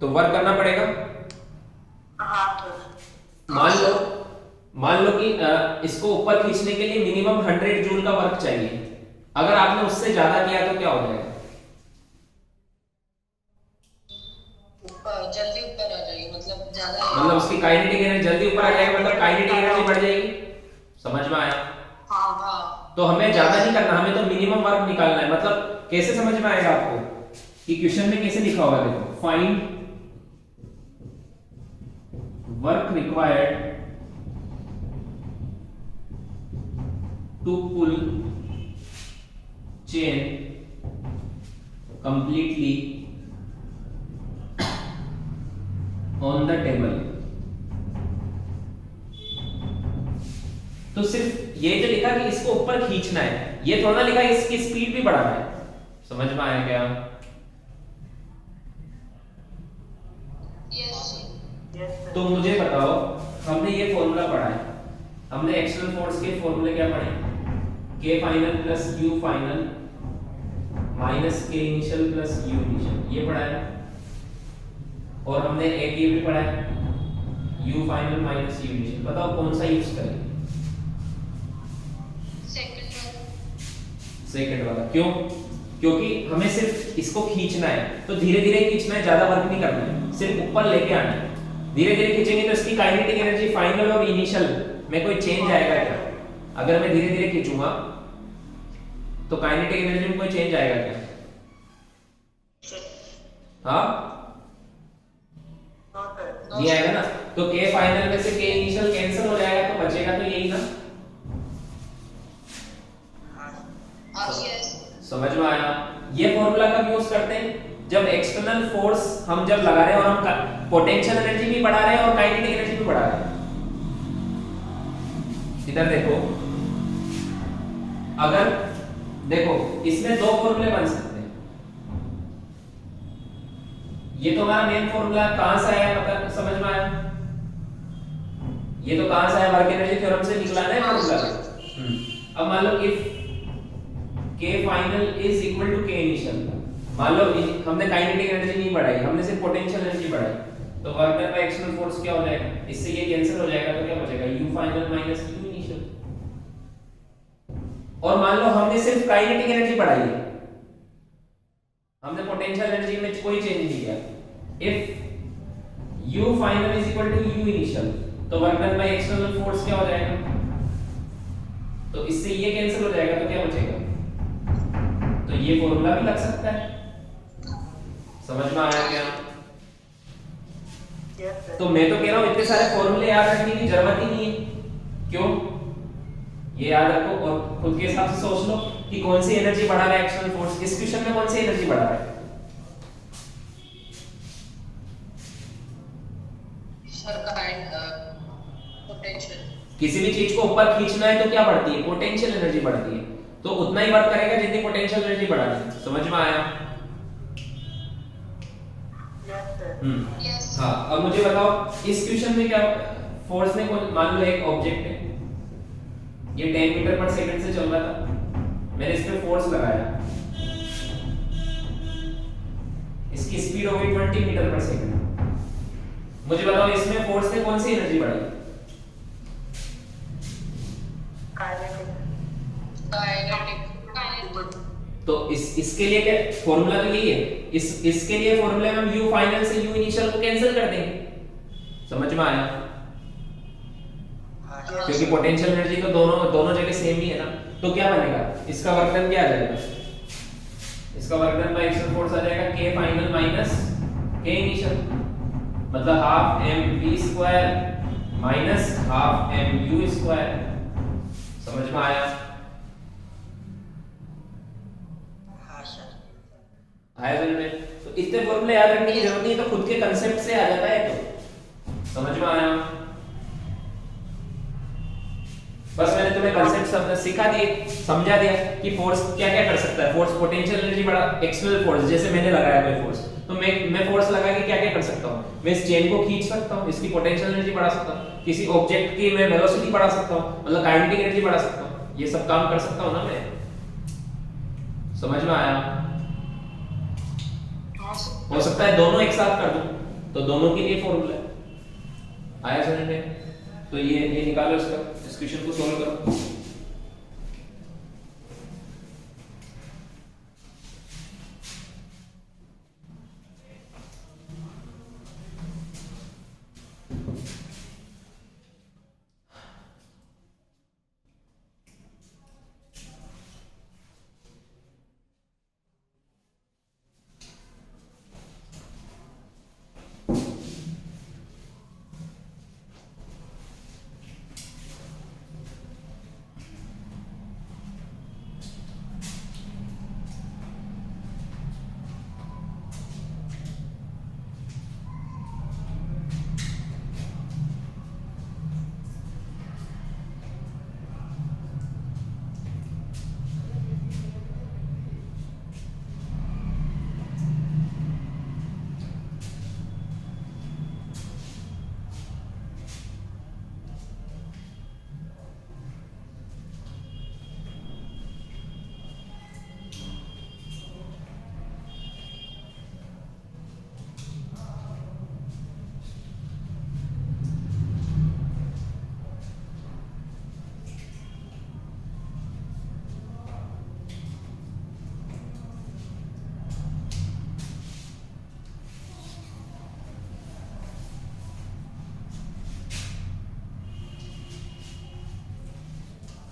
तो वर्क करना पड़ेगा। हाँ सर। मान लो कि इसको ऊपर खींचने के लिए मिनिमम 100 जूल का वर्क चाहिए। अगर आपने उससे ज्यादा किया तो क्या हो जाएगा? ऊपर जल्दी ऊपर आ जाएगी, मतलब ज्यादा, मतलब उसकी काइनेटिक एनर्जी जल्दी ऊपर आ जाएगी, मतलब काइनेटिक एनर्जी बढ़ जाएगी। समझ में आया? हाँ हाँ तो हमें ज्यादा नहीं करना, हमें तो मिनिमम वर्क निकालना है। मतलब कैसे समझ में आएगा आपको कि क्वेश्चन में कैसे लिखा होगा? देखो, find work required to pull chain completely on the table. तो सिर्फ ये जो लिखा कि इसको ऊपर खींचना है, ये थोड़ा लिखा इसकी स्पीड भी बढ़ाना है। समझ में आया क्या? यस। तो मुझे बताओ, हमने ये फॉर्मूला पढ़ा है, हमने एक्सटर्नल फोर्स के फॉर्मूले क्या पढ़े? K final plus U final minus K initial plus U initial, ये पढ़ा है। और हमने एक ये भी पढ़ा है, U final minus U initial. बताओ कौन सा यूज करें? सेकंड वाला। क्यों? क्योंकि हमें सिर्फ इसको खींचना है, तो धीरे धीरे खींचना है, ज्यादा वर्क नहीं करना है, सिर्फ ऊपर लेके आना है। धीरे धीरे खींचेंगे तो इसकी काइनेटिक एनर्जी फाइनल और इनिशियल में कोई चेंज आएगा क्या? अगर मैं धीरे धीरे खींचूंगा तो काइनेटिक एनर्जी में कोई चेंज आएगा क्या? हाँ, नहीं आएगा ना। तो K फाइनल में से K इनिशियल कैंसिल हो जाएगा, तो बचेगा तो यही ना, कब यूज करते हैं? जब एक्सटर्नल फोर्स हम जब लगा रहे हैं और हम पोटेंशियल एनर्जी भी बढ़ा रहे हैं और काइनेटिक एनर्जी भी बढ़ा रहे हैं। इधर देखो, अगर देखो इसमें दो फॉर्मूले बन सकते हैं। ये तो हमारा मेन फॉर्मूला कहां से आया, मतलब समझ में आया? ये तो कहां से आया? वर्क एनर्जी थ्योरम से निकला है फॉर्मूला। अब मान लो if K final is equal to K initial, मान लो हमने काइनेटिक एनर्जी नहीं बढ़ाई, हमने सिर्फ पोटेंशियल एनर्जी बढ़ाई, तो work done by external force क्या हो जाएगा? इससे ये कैंसिल हो जाएगा, तो क्या बचेगा? U final minus U initial. और मान लो हमने सिर्फ काइनेटिक एनर्जी बढ़ाई है, हमने पोटेंशियल एनर्जी में कोई चेंज नहीं किया। If U final is equal to U initial, तो work done by external force क्या हो जाएगा? तो इससे ये कैंसिल हो जाएगा, तो क्या बचेगा? तो ये फॉर्मूला भी लग सकता है। समझ में आया क्या? तो मैं तो कह रहा हूं इतने सारे फॉर्मूले याद रखने की जरूरत ही नहीं है। क्यों? ये याद रखो और खुद के हिसाब से सोच लो कि कौन सी एनर्जी बढ़ा रहा है एक्सटर्नल फोर्स। इस क्वेश्चन में कौन सी एनर्जी बढ़ा रहा है? पोटेंशियल। किसी भी चीज को ऊपर खींचना है तो क्या बढ़ती है? पोटेंशियल एनर्जी बढ़ती है। तो उतना ही वर्क करेगा जितनी पोटेंशियल एनर्जी बढ़ा दी। समझ में आया? यस। हाँ, अब मुझे बताओ इस क्वेश्चन में क्या फोर्स ने मान लो एक ऑब्जेक्ट है, ये 10 मीटर पर सेकंड से चल रहा था, मैंने इस पे फोर्स लगाया, इसकी स्पीड हो गई 20 मीटर पर सेकंड। मुझे बताओ इसमें फोर्स ने कौन सी एनर्जी बढ़ाई? तो इसके लिए क्या फॉर्मूला तो यही है। इसके लिए फॉर्मूले में हम U फाइनल से U इनिशियल को कैंसिल कर देंगे। समझ में आया? क्योंकि पोटेंशियल एनर्जी तो दोनों जगह सेम ही है ना। तो क्या बनेगा? इसका वर्क डन क्या आ जाएगा? इसका work done by external force आ जाएगा K final minus K initial, मतलब half mv square minus half mu square. समझ में आया? आया समझ में? तो इतने फॉर्मूले याद रखने की जरूरत नहीं है, तो खुद के कांसेप्ट से आ जाता है। तो समझ में आया? बस मैंने तुम्हें कांसेप्ट सिखा दिए, समझा दिया कि फोर्स क्या क्या कर सकता है। फोर्स पोटेंशियल एनर्जी बढ़ा, एक्सटर्नल फोर्स जैसे मैंने लगाया कोई फोर्स, तो मैं फोर्स लगा के क्या क्या कर सकता हूँ? मैं इस चेन को खींच सकता हूँ, इसकी पोटेंशियल एनर्जी बढ़ा सकता हूँ, किसी ऑब्जेक्ट की मैं वेलोसिटी बढ़ा सकता हूँ, मतलब काइनेटिक एनर्जी बढ़ा सकता हूँ। ये सब काम कर सकता हूँ ना मैं। समझ में आया? हो सकता है दोनों एक साथ कर दूं, तो दोनों के लिए फॉर्मूला है। आया समझ में? तो ये निकालो, इसका इस क्वेश्चन को सॉल्व करो।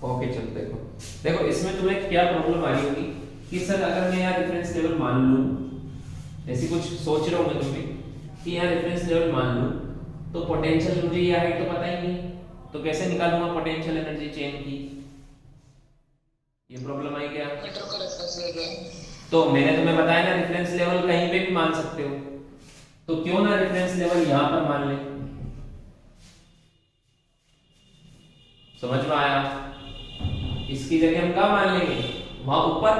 ओके चलो देखो इसमें तुम्हें क्या प्रॉब्लम आ रही होगी कि सर अगर मैं यहाँ रेफरेंस लेवल मान लूं, ऐसी कुछ सोच रहा हूँ मैं तुम भी कि यहाँ रेफरेंस लेवल मान लूं, तो पोटेंशियल मुझे ये हाइट तो पता ही नहीं, तो कैसे निकालूंगा पोटेंशियल एनर्जी चेन की? ये प्रॉब्लम आई क्या? मीटर का रेफरेंस ले रहे हैं। तो मैंने तुम्हें बताया ना रेफरेंस लेवल कहीं पे भी मान सकते हो, तो क्यों ना रेफरेंस लेवल यहां पर मान ले। समझ में आया? इसकी जगह हम क्या मान लेंगे, वहां ऊपर,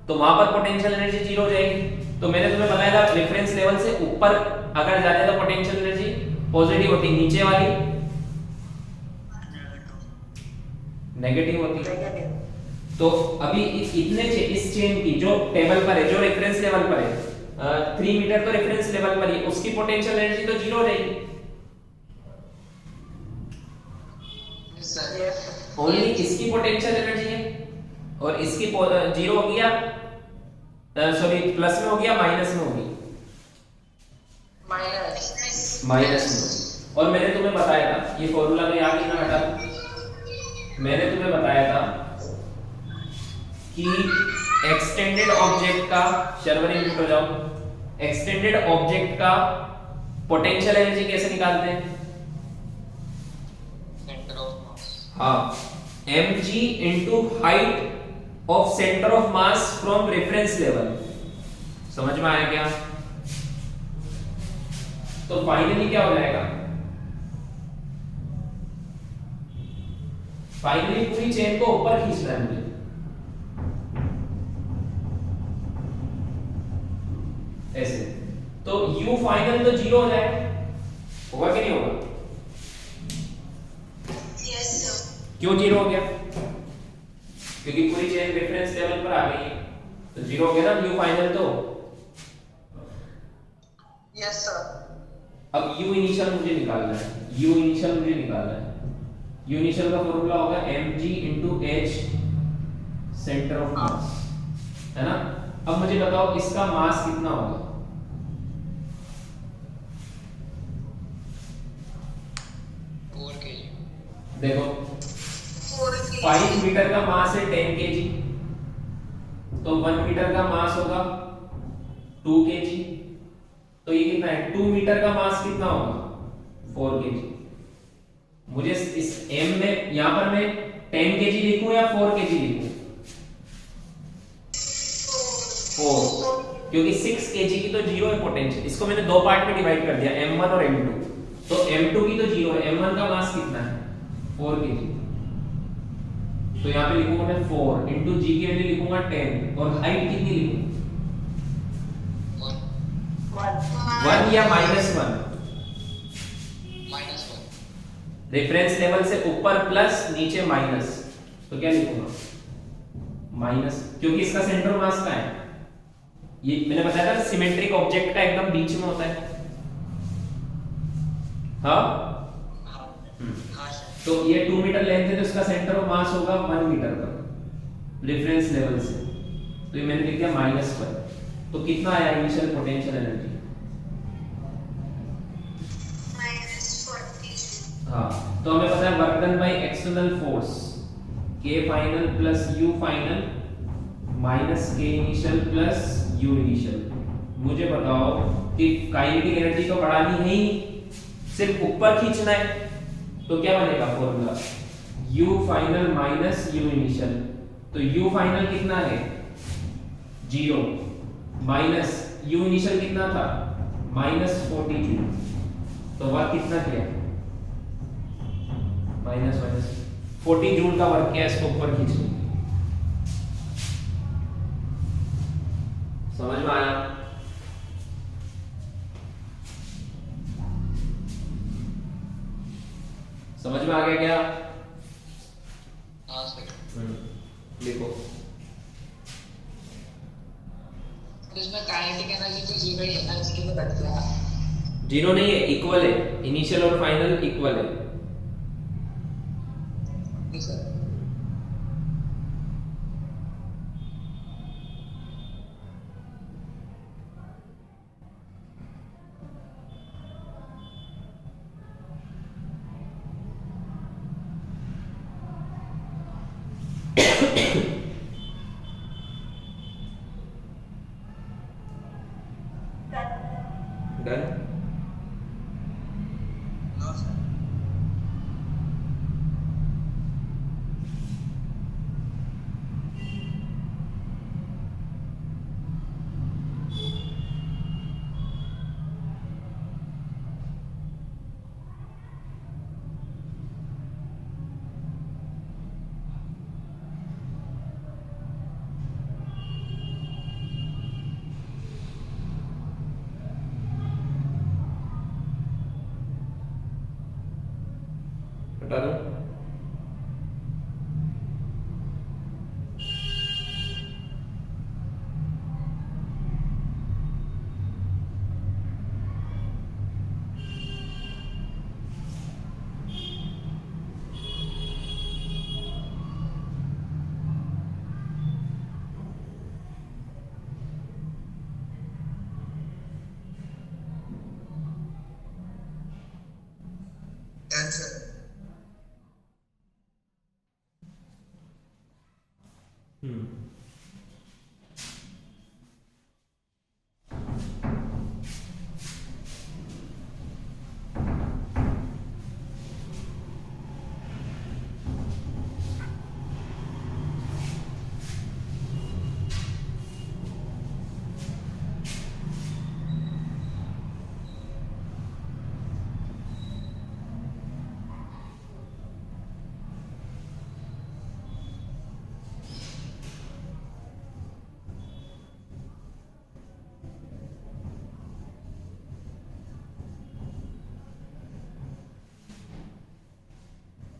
तो वहां पर पोटेंशियल एनर्जी जीरो हो जाएगी। तो मैंने तुम्हें बताया था रेफरेंस लेवल से ऊपर अगर जाते तो पोटेंशियल एनर्जी पॉजिटिव होती, नीचे वाली नेगेटिव होती। नेगेटिव। तो अभी इस चेन की जो टेबल पर है, जो रेफरेंस लेवल पर है, 3 मीटर तो रेफरेंस लेवल पर ही, उसकी पोटेंशियल एनर्जी तो जीरो हो जाएगी। सर ओनली इसकी पोटेंशियल एनर्जी है और इसकी जीरो हो गया, सॉरी प्लस में हो गया, माइनस में होगी, माइनस में। और मैंने तुम्हें बताया था, ये फॉर्मूला तो याद ही ना हटा, मैंने तुम्हें बताया था कि एक्सटेंडेड ऑब्जेक्ट का, शर्वरी म्यूट हो जाओ, एक्सटेंडेड ऑब्जेक्ट का पोटेंशियल एनर्जी कैसे निकालते हैं? Centre of mass. हाँ, mg into height of center of mass from reference level। समझ में आया क्या? तो फाइनली क्या हो जाएगा, फाइनली पूरी चेन को ऊपर खींचना है मुझे, ऐसे। तो u फाइनल तो जीरो हो जाएगा, होगा कि नहीं होगा? क्यों जीरो हो गया? क्योंकि पूरी चेन रेफरेंस लेवल पर आ गई है, तो जीरो हो गया ना u फाइनल। तो यस सर। अब u इनिशियल मुझे निकालना है, u इनिशियल मुझे निकालना है। u इनिशियल का फॉर्मूला होगा mg into h centre of mass, है ना? अब मुझे बताओ इसका मास कितना होगा? 4 kg। देखो 5 मीटर का मास है 10 kg, तो 1 मीटर का मास होगा 2 kg, तो ये कितना है? 2 मीटर का मास कितना होगा? 4 kg। मुझे इस m में यहां पर मैं 10 kg लिखूं या 4 kg लिखूं? 4, क्योंकि 6 kg की तो जीरो है पोटेंशियल। इसको मैंने दो पार्ट में डिवाइड कर दिया, m1 और m2। तो m2 की तो जीरो है, m1 का मास कितना है? 4 kg। तो यहाँ पे लिखूंगा मैं 4 इंटू जी की वैल्यू लिखूंगा 10, और हाइट कितनी लिखूं? 1 या -1? -1। रेफरेंस लेवल से ऊपर प्लस, नीचे माइनस, तो क्या लिखूंगा? माइनस, क्योंकि इसका सेंटर मास का है। ये मैंने बताया था सिमेट्रिक ऑब्जेक्ट का एकदम बीच में होता है। हाँ, तो ये 2 मीटर लेंथ है, तो इसका सेंटर ऑफ मास होगा 1 मीटर पर रेफरेंस लेवल से, तो ये मैंने लिख दिया -1। तो कितना आया इनिशियल पोटेंशियल एनर्जी? हाँ, तो हमें पता है work done by external force K final plus U final minus K initial plus U initial. मुझे बताओ कि काइनेटिक एनर्जी तो बढ़ानी है ही, सिर्फ ऊपर खींचना है, तो क्या बनेगा formula? U final minus U initial. तो U फाइनल कितना है? 0 माइनस U इनिशियल कितना था? -40 जूल। तो वर्क कितना किया? माइनस 40 जूल का वर्क किया, इसको ऊपर खींच लो। समझ में आया? समझ में आ गया क्या? हाँ सर। देखो तो इसमें काइनेटिक एनर्जी तो जीरो ही है ना, इसकी तो घट गया। जीरो नहीं है, इक्वल है, इनिशियल और फाइनल इक्वल है। जी सर। डन। हाँ सर। हटा दूं? आंसर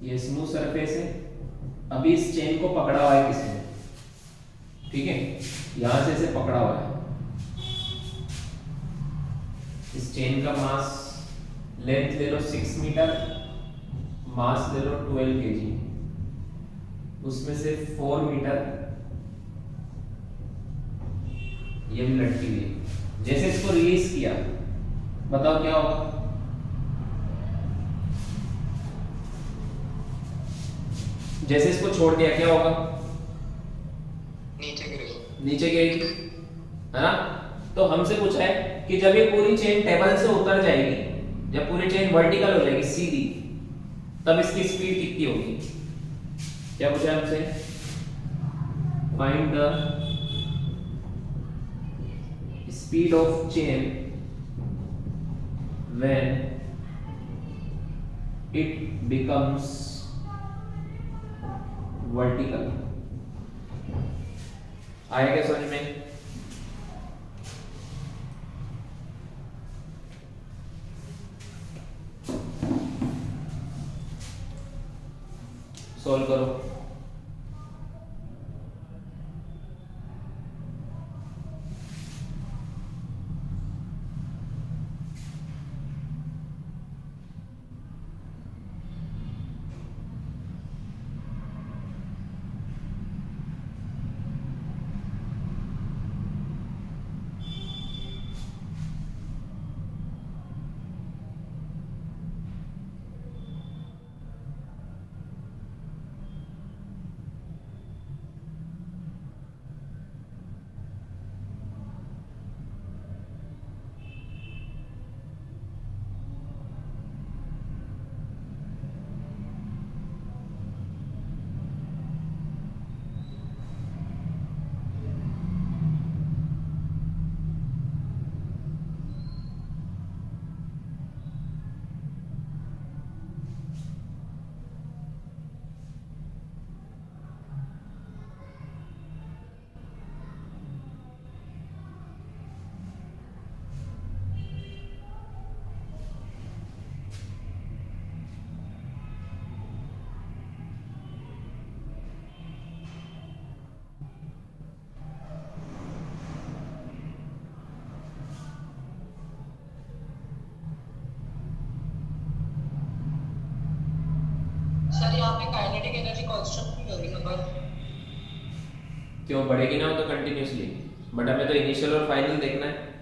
ये स्मूथ सरफेस है। अभी इस चेन को पकड़ा हुआ है किसी ने, ठीक है, यहां से इसे पकड़ा हुआ है। इस चेन का मास, लेंथ ले लो 6 मीटर, मास ले लो 12 केजी, उसमें से 4 मीटर ये भी लटकी हुई। जैसे इसको रिलीज किया, बताओ क्या होगा? जैसे इसको छोड़ दिया क्या होगा? नीचे गिरेगा। नीचे गिरेगी, है ना? तो हमसे पूछा है कि जब ये पूरी चेन टेबल से उतर जाएगी, जब पूरी चेन वर्टिकल हो जाएगी सीधी, तब इसकी स्पीड कितनी होगी? क्या पूछा है हमसे? Find the speed of chain when it becomes vertical. आया क्या समझ में? सॉल्व करो। सर यहाँ पे काइनेटिक एनर्जी कांस्टेंट नहीं होगी ना पर? क्यों बढ़ेगी ना? वो तो कंटिन्यूसली, बट हमें तो इनिशियल और फाइनल देखना है।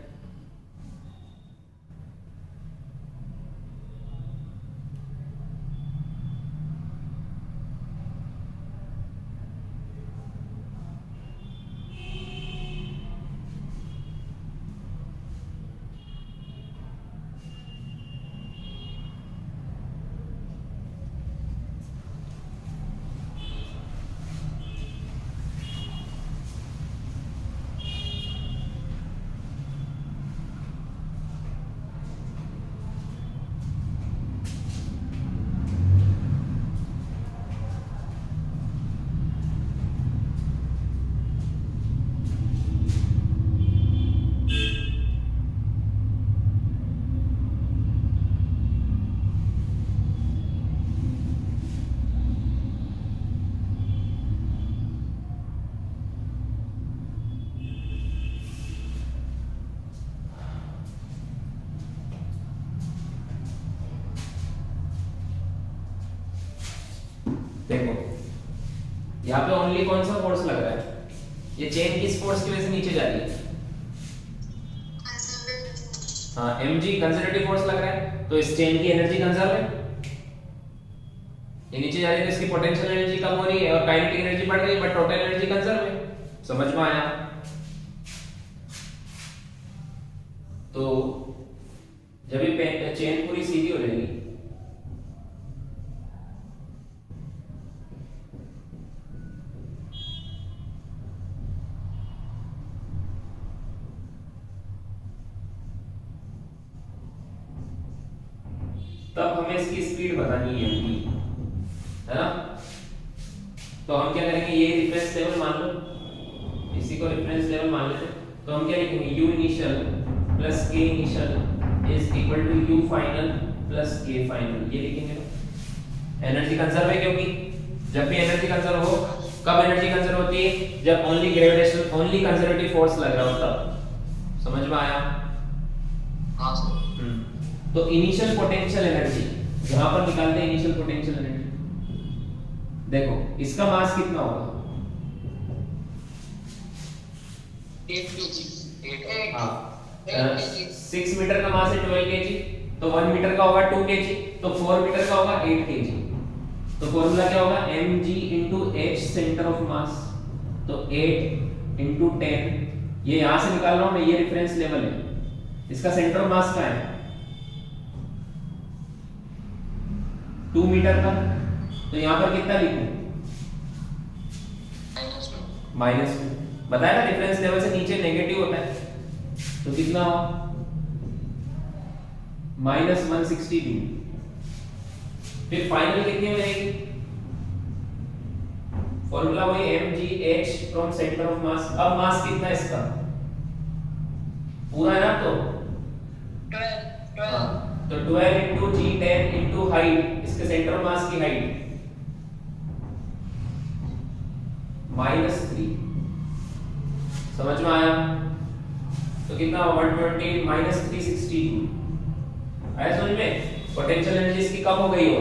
यहाँ पे ओनली कौन सा फोर्स लग रहा है? ये चेन किस फोर्स की वजह से नीचे जा रही है? हाँ, mg कंजर्वेटिव फोर्स लग रहा है, तो इस चेन की एनर्जी कंजर्व है। ये नीचे जा रही है तो इसकी पोटेंशियल एनर्जी कम हो रही है और काइनेटिक एनर्जी बढ़ रही है, बट टोटल एनर्जी कंजर्व है। समझ में आया? तो जब ये चेन पूरी सीधी हो जाएगी, तब हमें इसकी स्पीड बतानी है है ना? तो हम क्या करेंगे, ये रेफरेंस लेवल मान लो, इसी को रेफरेंस लेवल मान लेते हैं। तो हम क्या लिखेंगे, u initial plus k initial is equal to u final plus k final, ये लिखेंगे। एनर्जी कंजर्व है, क्योंकि जब भी एनर्जी कंजर्व हो, कब एनर्जी कंजर्व होती है? जब only gravitational only conservative force लग रहा हो तब। समझ में आया? हाँ सर। तो इनिशियल पोटेंशियल एनर्जी यहां पर निकालते हैं। इनिशियल पोटेंशियल एनर्जी देखो, इसका मास कितना होगा? 8 kg। हाँ, 6 मीटर का मास है 12 kg, तो 1 मीटर का होगा 2 kg, तो 4 मीटर का होगा 8 kg। तो फॉर्मूला क्या होगा? mg into h centre of mass, तो 8 into 10, ये यहां से निकाल रहा हूं मैं, ये रेफरेंस लेवल है। इसका सेंटर ऑफ मास क्या है? 2 मीटर का, तो यहां पर कितना लिखूं? -2। बताया ना, रेफरेंस लेवल से नीचे नेगेटिव होता है, तो कितना हो? -162। फिर फाइनल कितनी मिलेगी? फॉर्मूला वही mgh from centre of mass. अब मास कितना है इसका? पूरा है ना? तो 12 तो 12 into g10 into हाइट, इसके सेंटर ऑफ मास की हाइट -3। समझ में आया? तो कितना? 120 -362 आया समझ में? पोटेंशियल एनर्जी इसकी कम हो गई हो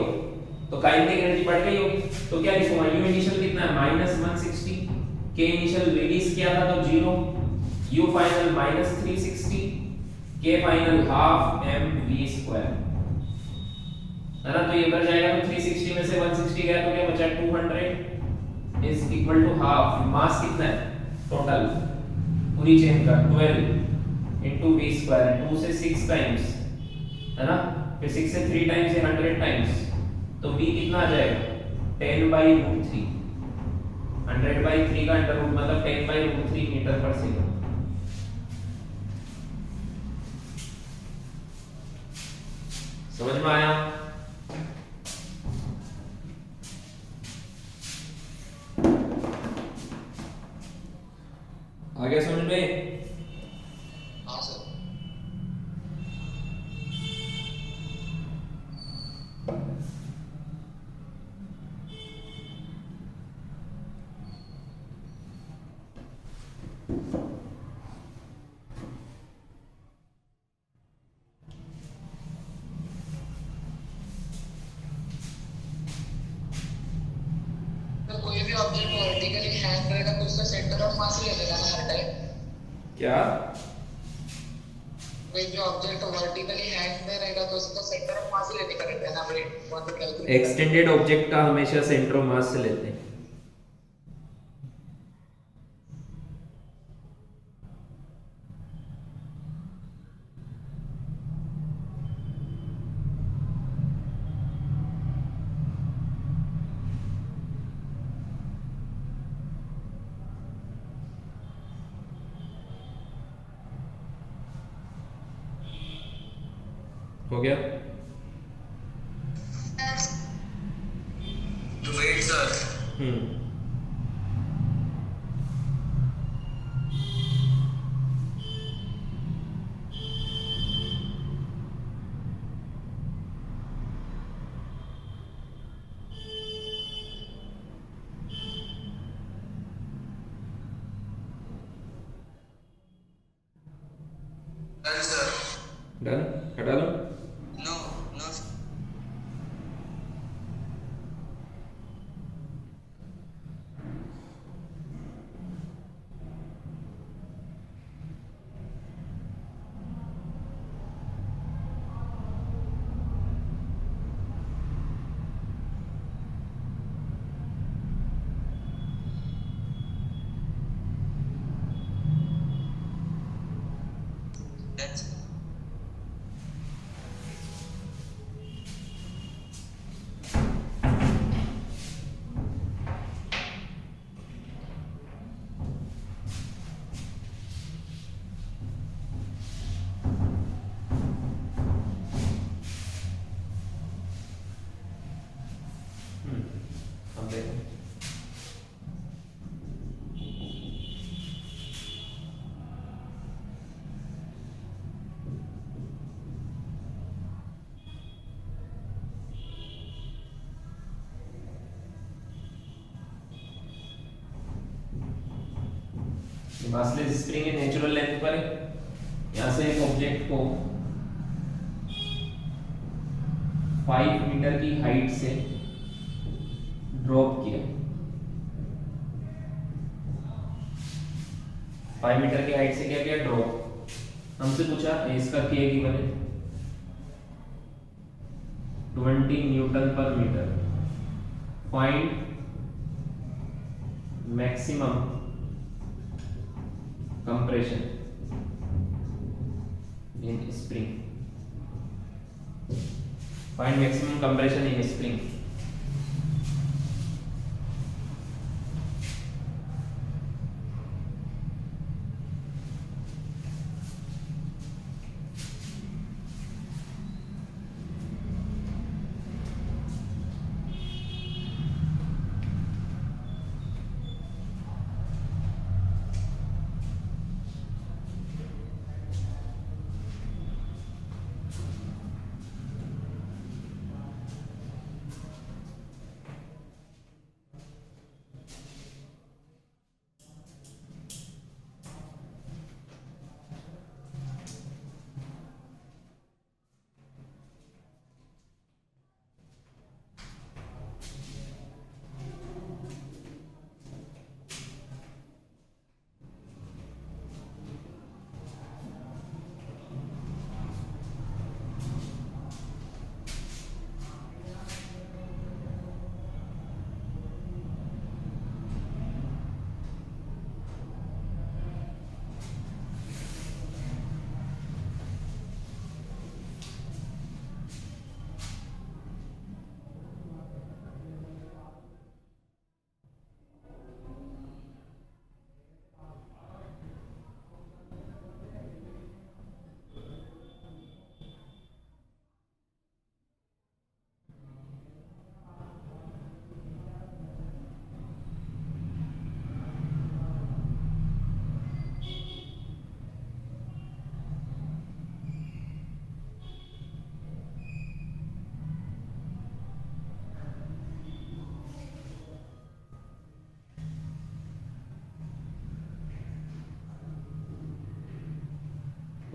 तो काइनेटिक एनर्जी बढ़ गई होगी। तो क्या लिखूंगा? u इनिशियल कितना है? -160, k इनिशियल रिलीज किया था तो 0, u final -360, k final half mv² है ना? तो ये बढ़ जाएगा, तो 360 में से 160 गया तो क्या बचा? 200 इज इक्वल टू हाफ। मास कितना है टोटल पूरी चेन का? 12 into v², 2 से 6 टाइम्स है ना, फिर 6 से 3 टाइम्स है 100 टाइम्स, तो v कितना आ जाएगा? 10/√3। 100/3 का अंडर रूट मतलब 10/√3 मीटर पर सेकंड। समझ में आया? आ गया समझ में? हाँ सर। कोई भी ऑब्जेक्ट वर्टिकली हैंग रहेगा तो उसका सेंटर ऑफ मास ही रहेगा ना हर टाइम? क्या? कोई भी ऑब्जेक्ट वर्टिकली हैंग में रहेगा तो उसका सेंटर ऑफ मास ही लेने का रहता है ना भाई? वो तो कैलकुलेट एक्सटेंडेड ऑब्जेक्ट का हमेशा सेंटर ऑफ मास से लेते हैं। हो गया? तो wait sir. Done sir. Done? हटा दो। No no. That's अब देखो मासलेस स्प्रिंग है नेचुरल लेंथ पर है। यहाँ से एक ऑब्जेक्ट को 5 मीटर की हाइट से ड्रॉप किया, 5 मीटर की हाइट से क्या किया, ड्रॉप। हमसे पूछा इसका के गिवन है 20 newton per metre. Find maximum compression in spring. Find maximum compression in spring.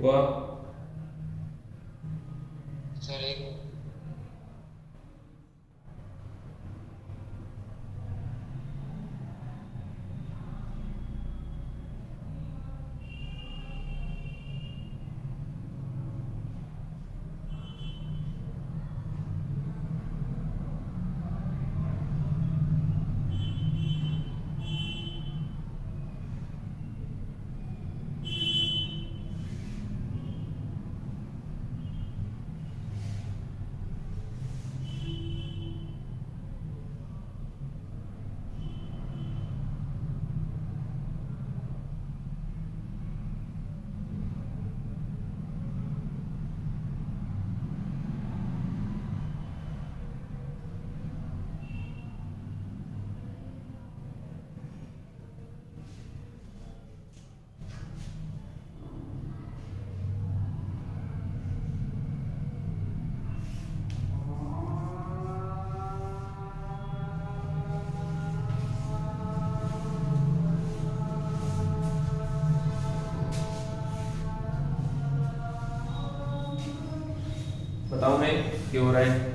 हुआ सर एक बताओ मैं क्या हो रहा है।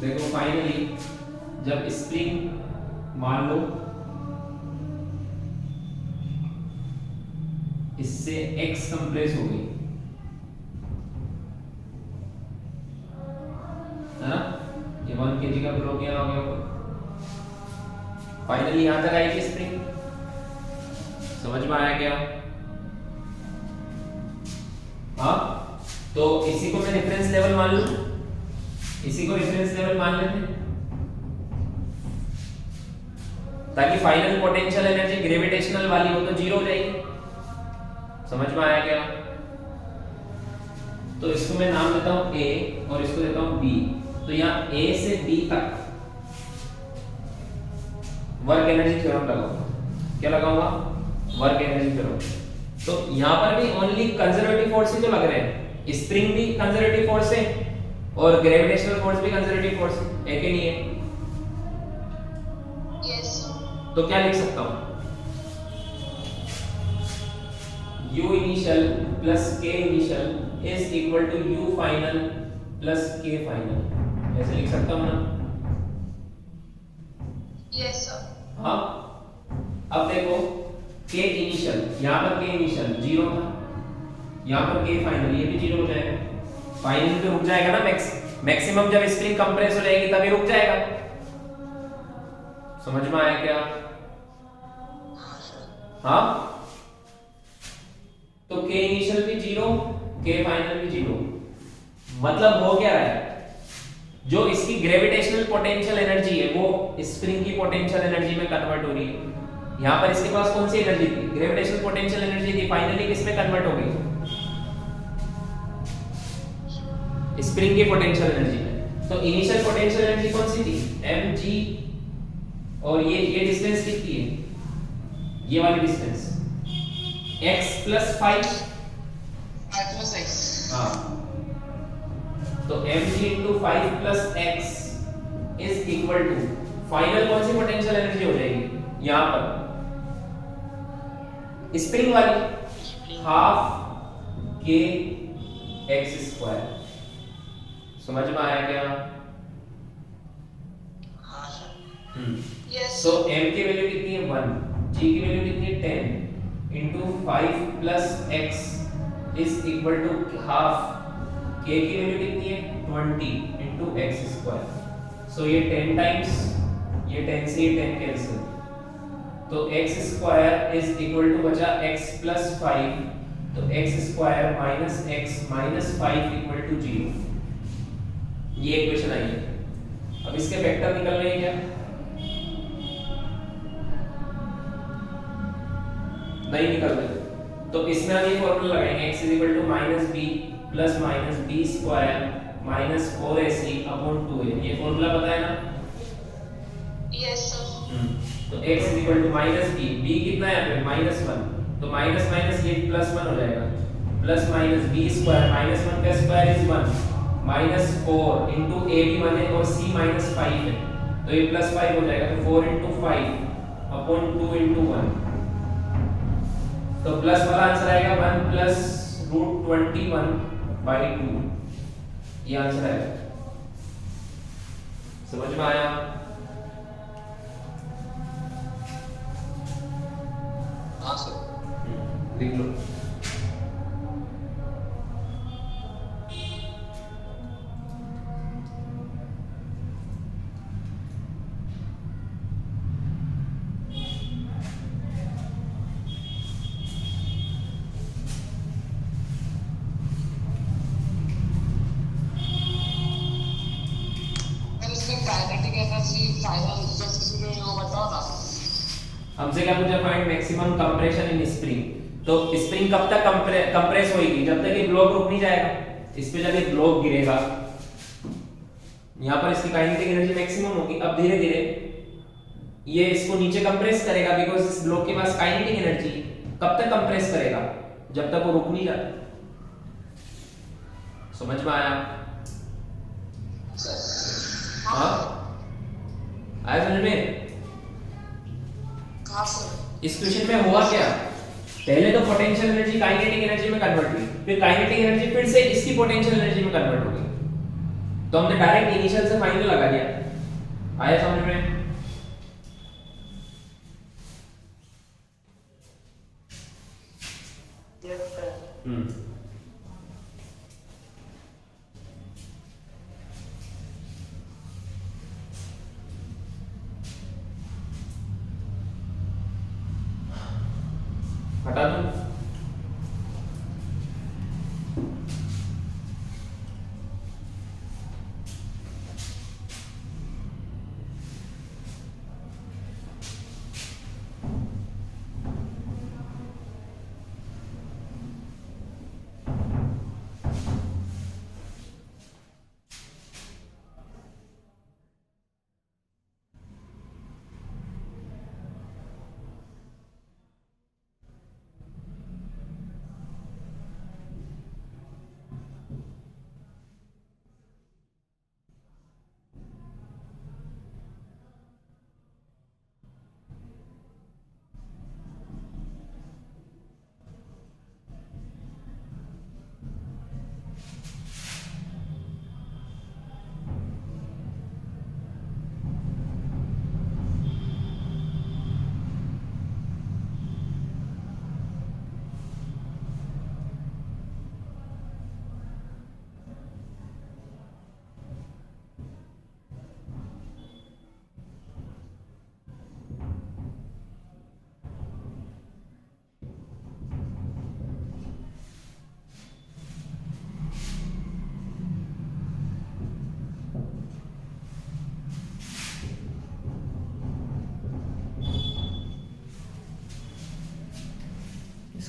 देखो फाइनली जब स्प्रिंग मान लो इससे x कंप्रेस हो गई फाइनली यहां तक आएगी स्प्रिंग। समझ में आया क्या? हाँ, तो इसी को मैं रेफरेंस लेवल मान लूं, इसी को रेफरेंस लेवल मान लेते हैं ताकि फाइनल पोटेंशियल एनर्जी ग्रेविटेशनल वाली हो तो जीरो हो जाएगी। समझ में आया क्या? तो इसको मैं नाम देता हूं ए और इसको देता हूं बी। तो यहां ए से बी तक वर्क एनर्जी थ्योरम लगाऊंगा। क्या लगाऊंगा? Work energy theorem. तो यहां पर भी ओनली कंजर्वेटिव फोर्स ही तो लग रहे हैं। स्प्रिंग भी कंजर्वेटिव फोर्स है और ग्रेविटेशनल फोर्स भी कंजर्वेटिव फोर्स है, है कि नहीं है? यस तो क्या लिख सकता हूं? U initial plus K initial is equal to U final plus K final। ऐसे लिख सकता हूं ना? Yes sir. हाँ, अब देखो K initial, यहाँ पर K initial 0 था, यहाँ पर K final ये भी 0 हो जाएगा। फाइनल पे रुक जाएगा ना, मैक्सिमम जब स्प्रिंग कंप्रेस हो जाएगी तभी रुक जाएगा। समझ में आया क्या? हाँ, तो K इनिशियल भी 0, K फाइनल भी 0। मतलब हो क्या रहा है? जो इसकी ग्रेविटेशनल पोटेंशियल एनर्जी है वो स्प्रिंग की पोटेंशियल एनर्जी में कन्वर्ट हो रही है। यहां पर इसके पास कौन सी एनर्जी थी? ग्रेविटेशनल पोटेंशियल एनर्जी थी, फाइनली किस में कन्वर्ट हो गई? स्प्रिंग की पोटेंशियल एनर्जी में। तो इनिशियल पोटेंशियल एनर्जी कौन सी थी? mg, और ये डिस्टेंस कितनी है? ये वाली डिस्टेंस x + 5 plus x। हाँ, तो mg × 5 + x is equal to final कौन सी पोटेंशियल एनर्जी हो जाएगी यहां पर? स्प्रिंग वाली, ½ k x²। समझ में आया क्या? हाँ सर। यस तो m की वैल्यू कितनी है? 1, g की वैल्यू कितनी है? 10 × 5 + x is equal to ½ k की वैल्यू कितनी है? 20 × x²। सो ये 10 टाइम्स, ये 10 से ये 10 कैंसिल, तो x² इज इक्वल टू बचा x + 5, तो x² - x - 5 इक्वल टू 0। ये इक्वेशन आई है। अब इसके वेक्टर निकल रहे हैं क्या? नहीं निकल रहे। तो इसमें हम ये फॉर्मूला लगाएंगे x = -b + -b² - 4ac/2a। ये फॉर्मूला पता है ना? Yes sir. तो x = -b, b कितना है यहाँ पे? -1, तो माइनस माइनस ये +1 हो जाएगा, प्लस माइनस b² -1 का स्क्वायर इज 1 -4 * a भी 1 है और c -5 है, तो ये +5 हो जाएगा, तो 4 × 5/2 × 1, तो प्लस वाला आंसर आएगा 1 + √21/2। ये आंसर आएगा। समझ में आया? हाँ सर। लिख लो। काइनेटिक एनर्जी फाइनल रिजल्ट के लिए वो बताओ ना। हमसे क्या पूछा? Find maximum compression in spring. तो स्प्रिंग कब तक कंप्रेस होगी? जब तक ये ब्लॉक रुक नहीं जाएगा। इस पे जब ये ब्लॉक गिरेगा, यहाँ पर इसकी काइनेटिक एनर्जी मैक्सिमम होगी। अब धीरे धीरे ये इसको नीचे कंप्रेस करेगा, बिकॉज इस ब्लॉक के पास काइनेटिक एनर्जी। कब तक कंप्रेस करेगा? जब तक वो रुक नहीं जाता। समझ में आया? हाँ, आया समझ में? हाँ सर। इस क्वेश्चन में हुआ क्या? पहले तो पोटेंशियल एनर्जी काइनेटिक एनर्जी में कन्वर्ट हुई, फिर काइनेटिक एनर्जी फिर से इसकी पोटेंशियल एनर्जी में कन्वर्ट हो गई, तो हमने डायरेक्ट इनिशियल से फाइनल लगा दिया। आया समझ में? Yes sir. हटा दूं?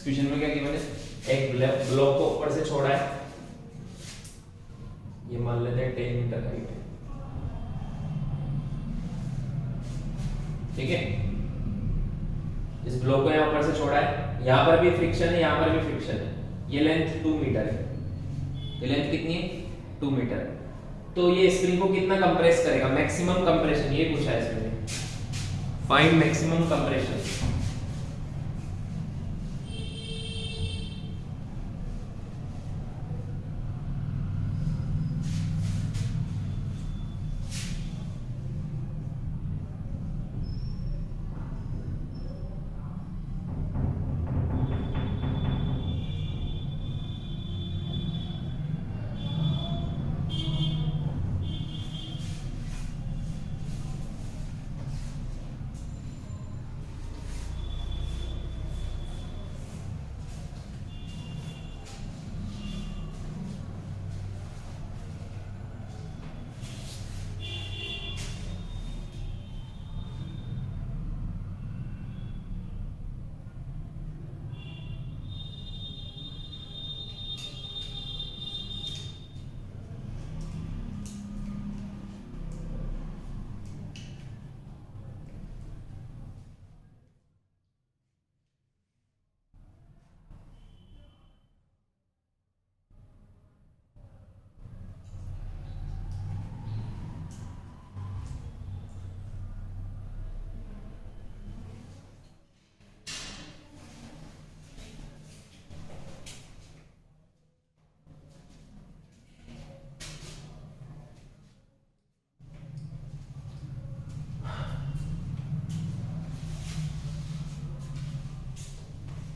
क्वेश्चन में क्या किया मैंने, एक ब्लॉक को ऊपर से छोड़ा है, ये मान लेते हैं 10 मीटर हाइट है, ठीक है। इस ब्लॉक को यहाँ ऊपर से छोड़ा है, यहाँ पर भी फ्रिक्शन है, यहाँ पर भी फ्रिक्शन है, ये लेंथ 2 मीटर है, ये लेंथ कितनी है 2 मीटर। तो ये स्प्रिंग को कितना कंप्रेस करेगा, मैक्सिमम कंप्रेशन ये पूछा है इसमें, फाइंड मैक्सिमम कंप्रेशन।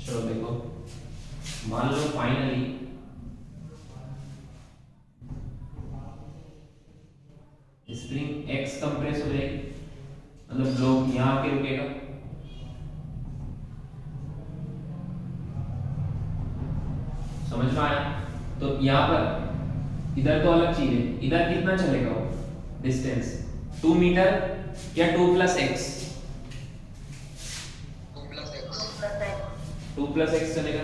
चलो देखो, मान लो फाइनली स्प्रिंग एक्स कंप्रेस हो जाएगी, मतलब ब्लॉक यहाँ आके रुकेगा, समझ में आया। तो यहाँ पर इधर तो अलग चीज है, इधर कितना चलेगा वो डिस्टेंस 2 मीटर या 2 + x, 2 + x चलेगा,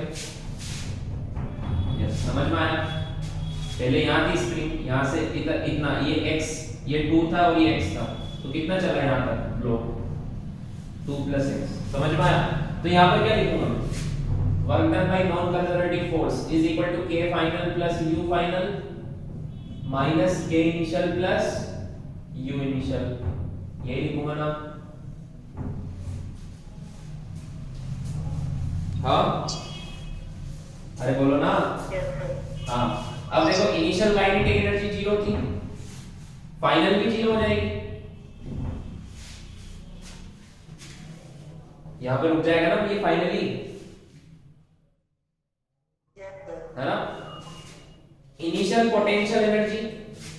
यस समझ में आया। पहले यहाँ थी स्प्रिंग, यहाँ से इधर इतना, ये x, ये 2 था और ये x था, तो कितना चला यहाँ पर ब्लॉक 2 + x, समझ में आया। तो यहाँ पर क्या लिखूंगा मैं, work done by non conservative force is equal to k final plus u final minus k initial plus u initial, यही लिखूंगा ना। हाँ अरे बोलो ना। हाँ अब देखो, इनिशियल काइनेटिक एनर्जी 0 थी, फाइनल भी 0 हो जाएगी, यहां पे रुक जाएगा ना ये फाइनली, है ना। इनिशियल पोटेंशियल एनर्जी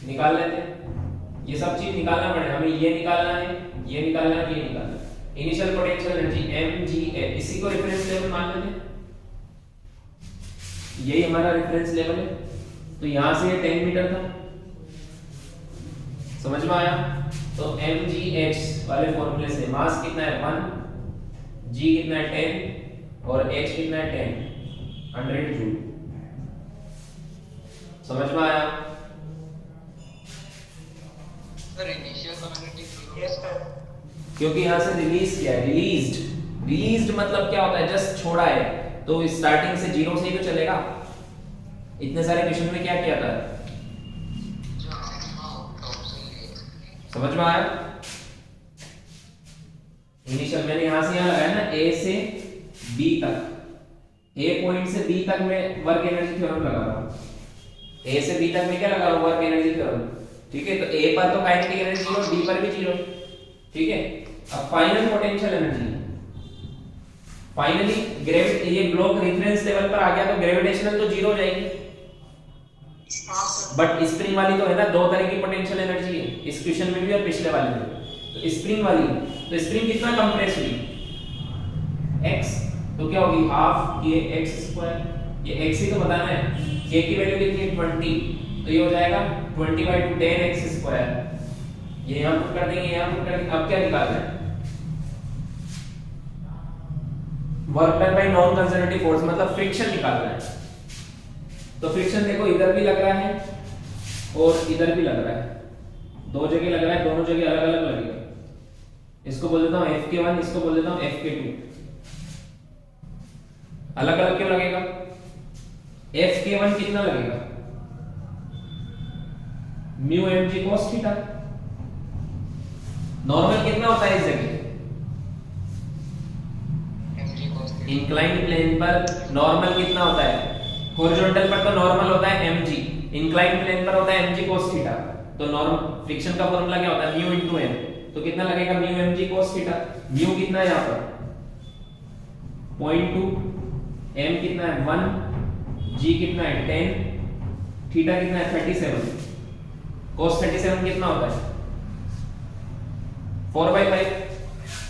निकाल लेते हैं, ये सब चीज निकालना पड़ेगा हमें, ये निकालना है, ये निकालना है, ये निकालना है। इनिशियल पोटेंशियल एनर्जी mgh, इसी को रेफरेंस लेवल मान लेते हैं, यही हमारा रेफरेंस लेवल है। तो यहां से ये 10 मीटर था, समझ में आया। तो mgh वाले फॉर्मूले से मास कितना है 1, g कितना है 10 और h कितना है 10, 100 जूल। समझ में आया। Sir initial kinetic Yes, sir. क्योंकि यहां से रिलीज किया है, रिलीज्ड मतलब क्या होता है, जस्ट छोड़ा है, तो स्टार्टिंग से जीरो से ही तो चलेगा। इतने सारे क्वेश्चन में क्या किया था, समझ में आया। इनिशियल मैंने यहां से यहां लगाया ना, ए से बी तक, ए पॉइंट से बी तक मैं वर्क एनर्जी थ्योरम लगा रहा हूं, ए से बी तक मैं क्या लगा रहा हूं, वर्क एनर्जी थ्योरम। ठीक है, तो ए पर तो काइनेटिक एनर्जी जीरो, बी पर भी जीरो। ठीक है, अब फाइनल पोटेंशियल एनर्जी, फाइनली ये ब्लॉक रेफरेंस लेवल पर आ गया तो ग्रेविटेशनल तो जीरो हो जाएगी, हाँ, sir. बट स्प्रिंग वाली तो है ना, दो तरह की पोटेंशियल एनर्जी है, इस क्वेश्चन में भी और पिछले वाले में। तो स्प्रिंग वाली, तो स्प्रिंग कितना कंप्रेस हुई, x, तो क्या होगी हाफ k x स्क्वायर, ये x ही तो बताना है, k की वैल्यू कितनी है 20, तो ये हो जाएगा 20/2 10x स्क्वायर। ये यहां पुट कर देंगे, यहां पुट कर देंगे। अब क्या निकालना है, work done by non conservative force, मतलब फ्रिक्शन निकालना है। तो फ्रिक्शन देखो इधर भी लग रहा है और इधर भी लग रहा है, दो जगह लग रहा है, दोनों जगह अलग अलग लगेगा। इसको बोल देता हूं Fk1, इसको बोल देता हूं Fk2। अलग अलग क्यों लगेगा, Fk1 कितना लगेगा, mu mg cos theta. Normal कितना होता है इस जगह, इंक्लाइंड प्लेन पर नॉर्मल कितना होता है, हॉरिजॉन्टल पर तो नॉर्मल होता है mg, इंक्लाइंड प्लेन पर होता है mg cos थीटा। तो नॉर्मल फ्रिक्शन का फॉर्मूला क्या होता है, म्यू इनटू m, तो कितना लगेगा mu mg cos theta. Mu कितना है यहां पर 0.2, m कितना है 1, g कितना है 10, थीटा कितना है 37, cos 37 कितना होता है 4/5,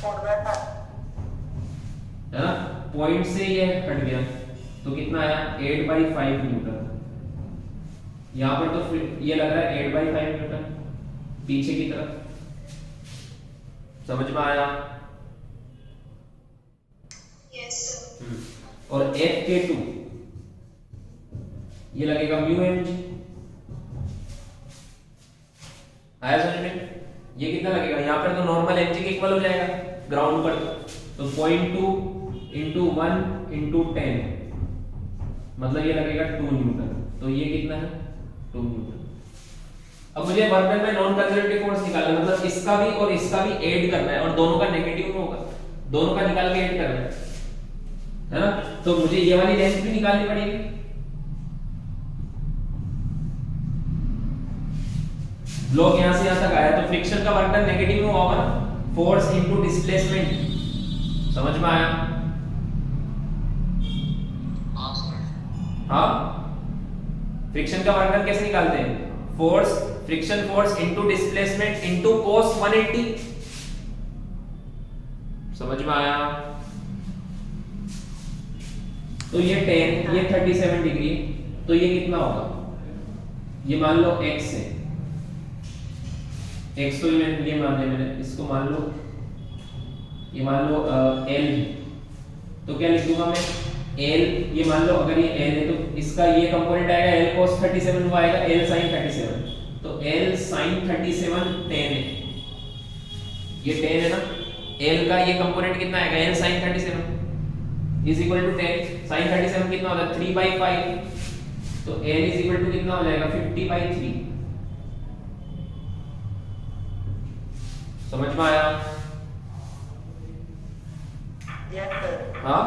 4/5. है ना। पॉइंट से ये हट गया तो कितना आया 8/5 न्यूटन। यहां पर तो ये लग रहा है 8/5 न्यूटन पीछे की तरफ, समझ में आया। Yes, sir. और Fk2 ये लगेगा म्यू mg, आया समझ में। ये कितना लगेगा, यहां पर तो नॉर्मल mg के इक्वल हो जाएगा ग्राउंड पर, तो 0.2 इंटू 1 इंटू 10 मतलब ये लगेगा 2 न्यूटन, तो ये कितना है 2 न्यूटन। अब मुझे work done by non conservative force निकालना है, मतलब इसका भी और इसका भी ऐड करना है, और दोनों का नेगेटिव में होगा, दोनों का निकाल के ऐड करना है ना। तो मुझे ये वाली लेंथ भी निकालनी पड़ेगी, ब्लॉक यहां से यहां तक आया तो फ्रिक्शन का वर्क डन नेगेटिव में होगा ना, फोर्स इनटू डिस्प्लेसमेंट, समझ में आया। हाँ, फ्रिक्शन का वर्क डन कैसे निकालते हैं, force friction force into displacement into cos 180, समझ में आया। तो ये 10, ये 37 डिग्री, तो ये कितना होगा, ये मान लो x है, x तो ये मान लिया मैंने, इसको मान लो, ये मान लो l, तो क्या लिख दूंगा मैं l, ये मान लो अगर ये l है तो इसका ये कंपोनेंट आएगा l cos 37, वो आएगा l sin 37, तो l sin 37 10 है, ये 10 है ना, l का ये कंपोनेंट कितना आएगा l sin 37 is equal to 10, sin 37 कितना होता है 3/5, तो l इज इक्वल टू कितना हो जाएगा 50/3, समझ में आया। Yes, sir. हाँ,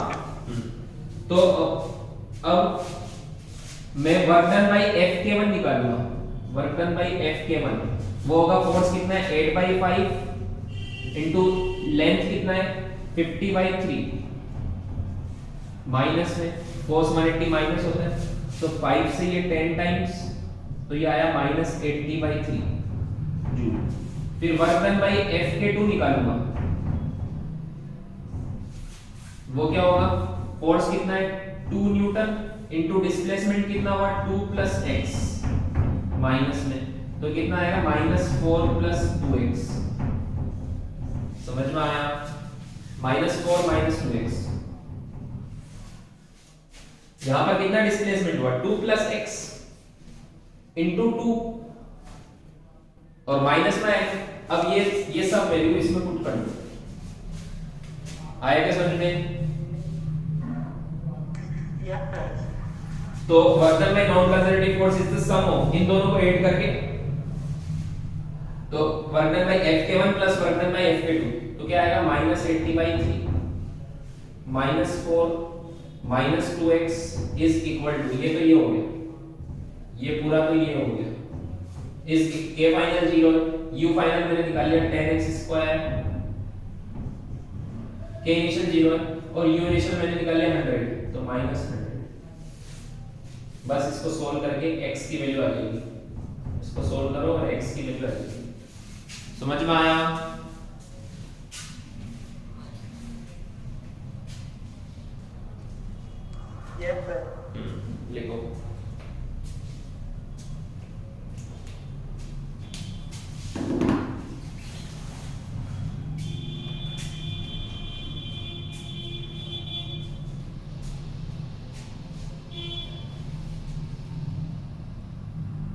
तो अब मैं वर्क डन बाई Fk1 निकालूंगा, वर्क डन बाई Fk1 वो होगा फोर्स कितना है 8/5 इंटू लेंथ कितना है 50/3, माइनस में cos 180 माइनस होता है, तो 5 से ये 10 टाइम्स, तो ये आया -80/3 जूल। फिर वर्क डन बाई Fk2 निकालूंगा, वो क्या होगा, फोर्स कितना है 2 न्यूटन इनटू डिस्प्लेसमेंट कितना हुआ 2 प्लस x माइनस में, तो कितना आएगा -4 प्लस 2x। समझ में आया, -4 माइनस 2x। यहां पर कितना डिस्प्लेसमेंट हुआ 2 प्लस x इनटू 2 और माइनस में आएगा। अब ये सब वैल्यू इसमें पुट कर दो, आएगा समझ में। Yes, sir. तो work done by non conservative force is the sum of, इन दोनों को ऐड करके, तो work done by Fk1 plus work done by Fk2, तो क्या आएगा -80/3 -4 -2x इज इक्वल टू, ये तो ये हो गया, ये पूरा तो ये हो गया, is k final 0, u final मैंने निकाल लिया 10x², k इनिशियल 0 है और u इनिशियल मैंने निकाल लिया 100, तो -100। बस इसको सोल्व करके x की वैल्यू आ जाएगी, इसको सोल्व करो और x की वैल्यू आ जाएगी। समझ में आया? Yes, sir.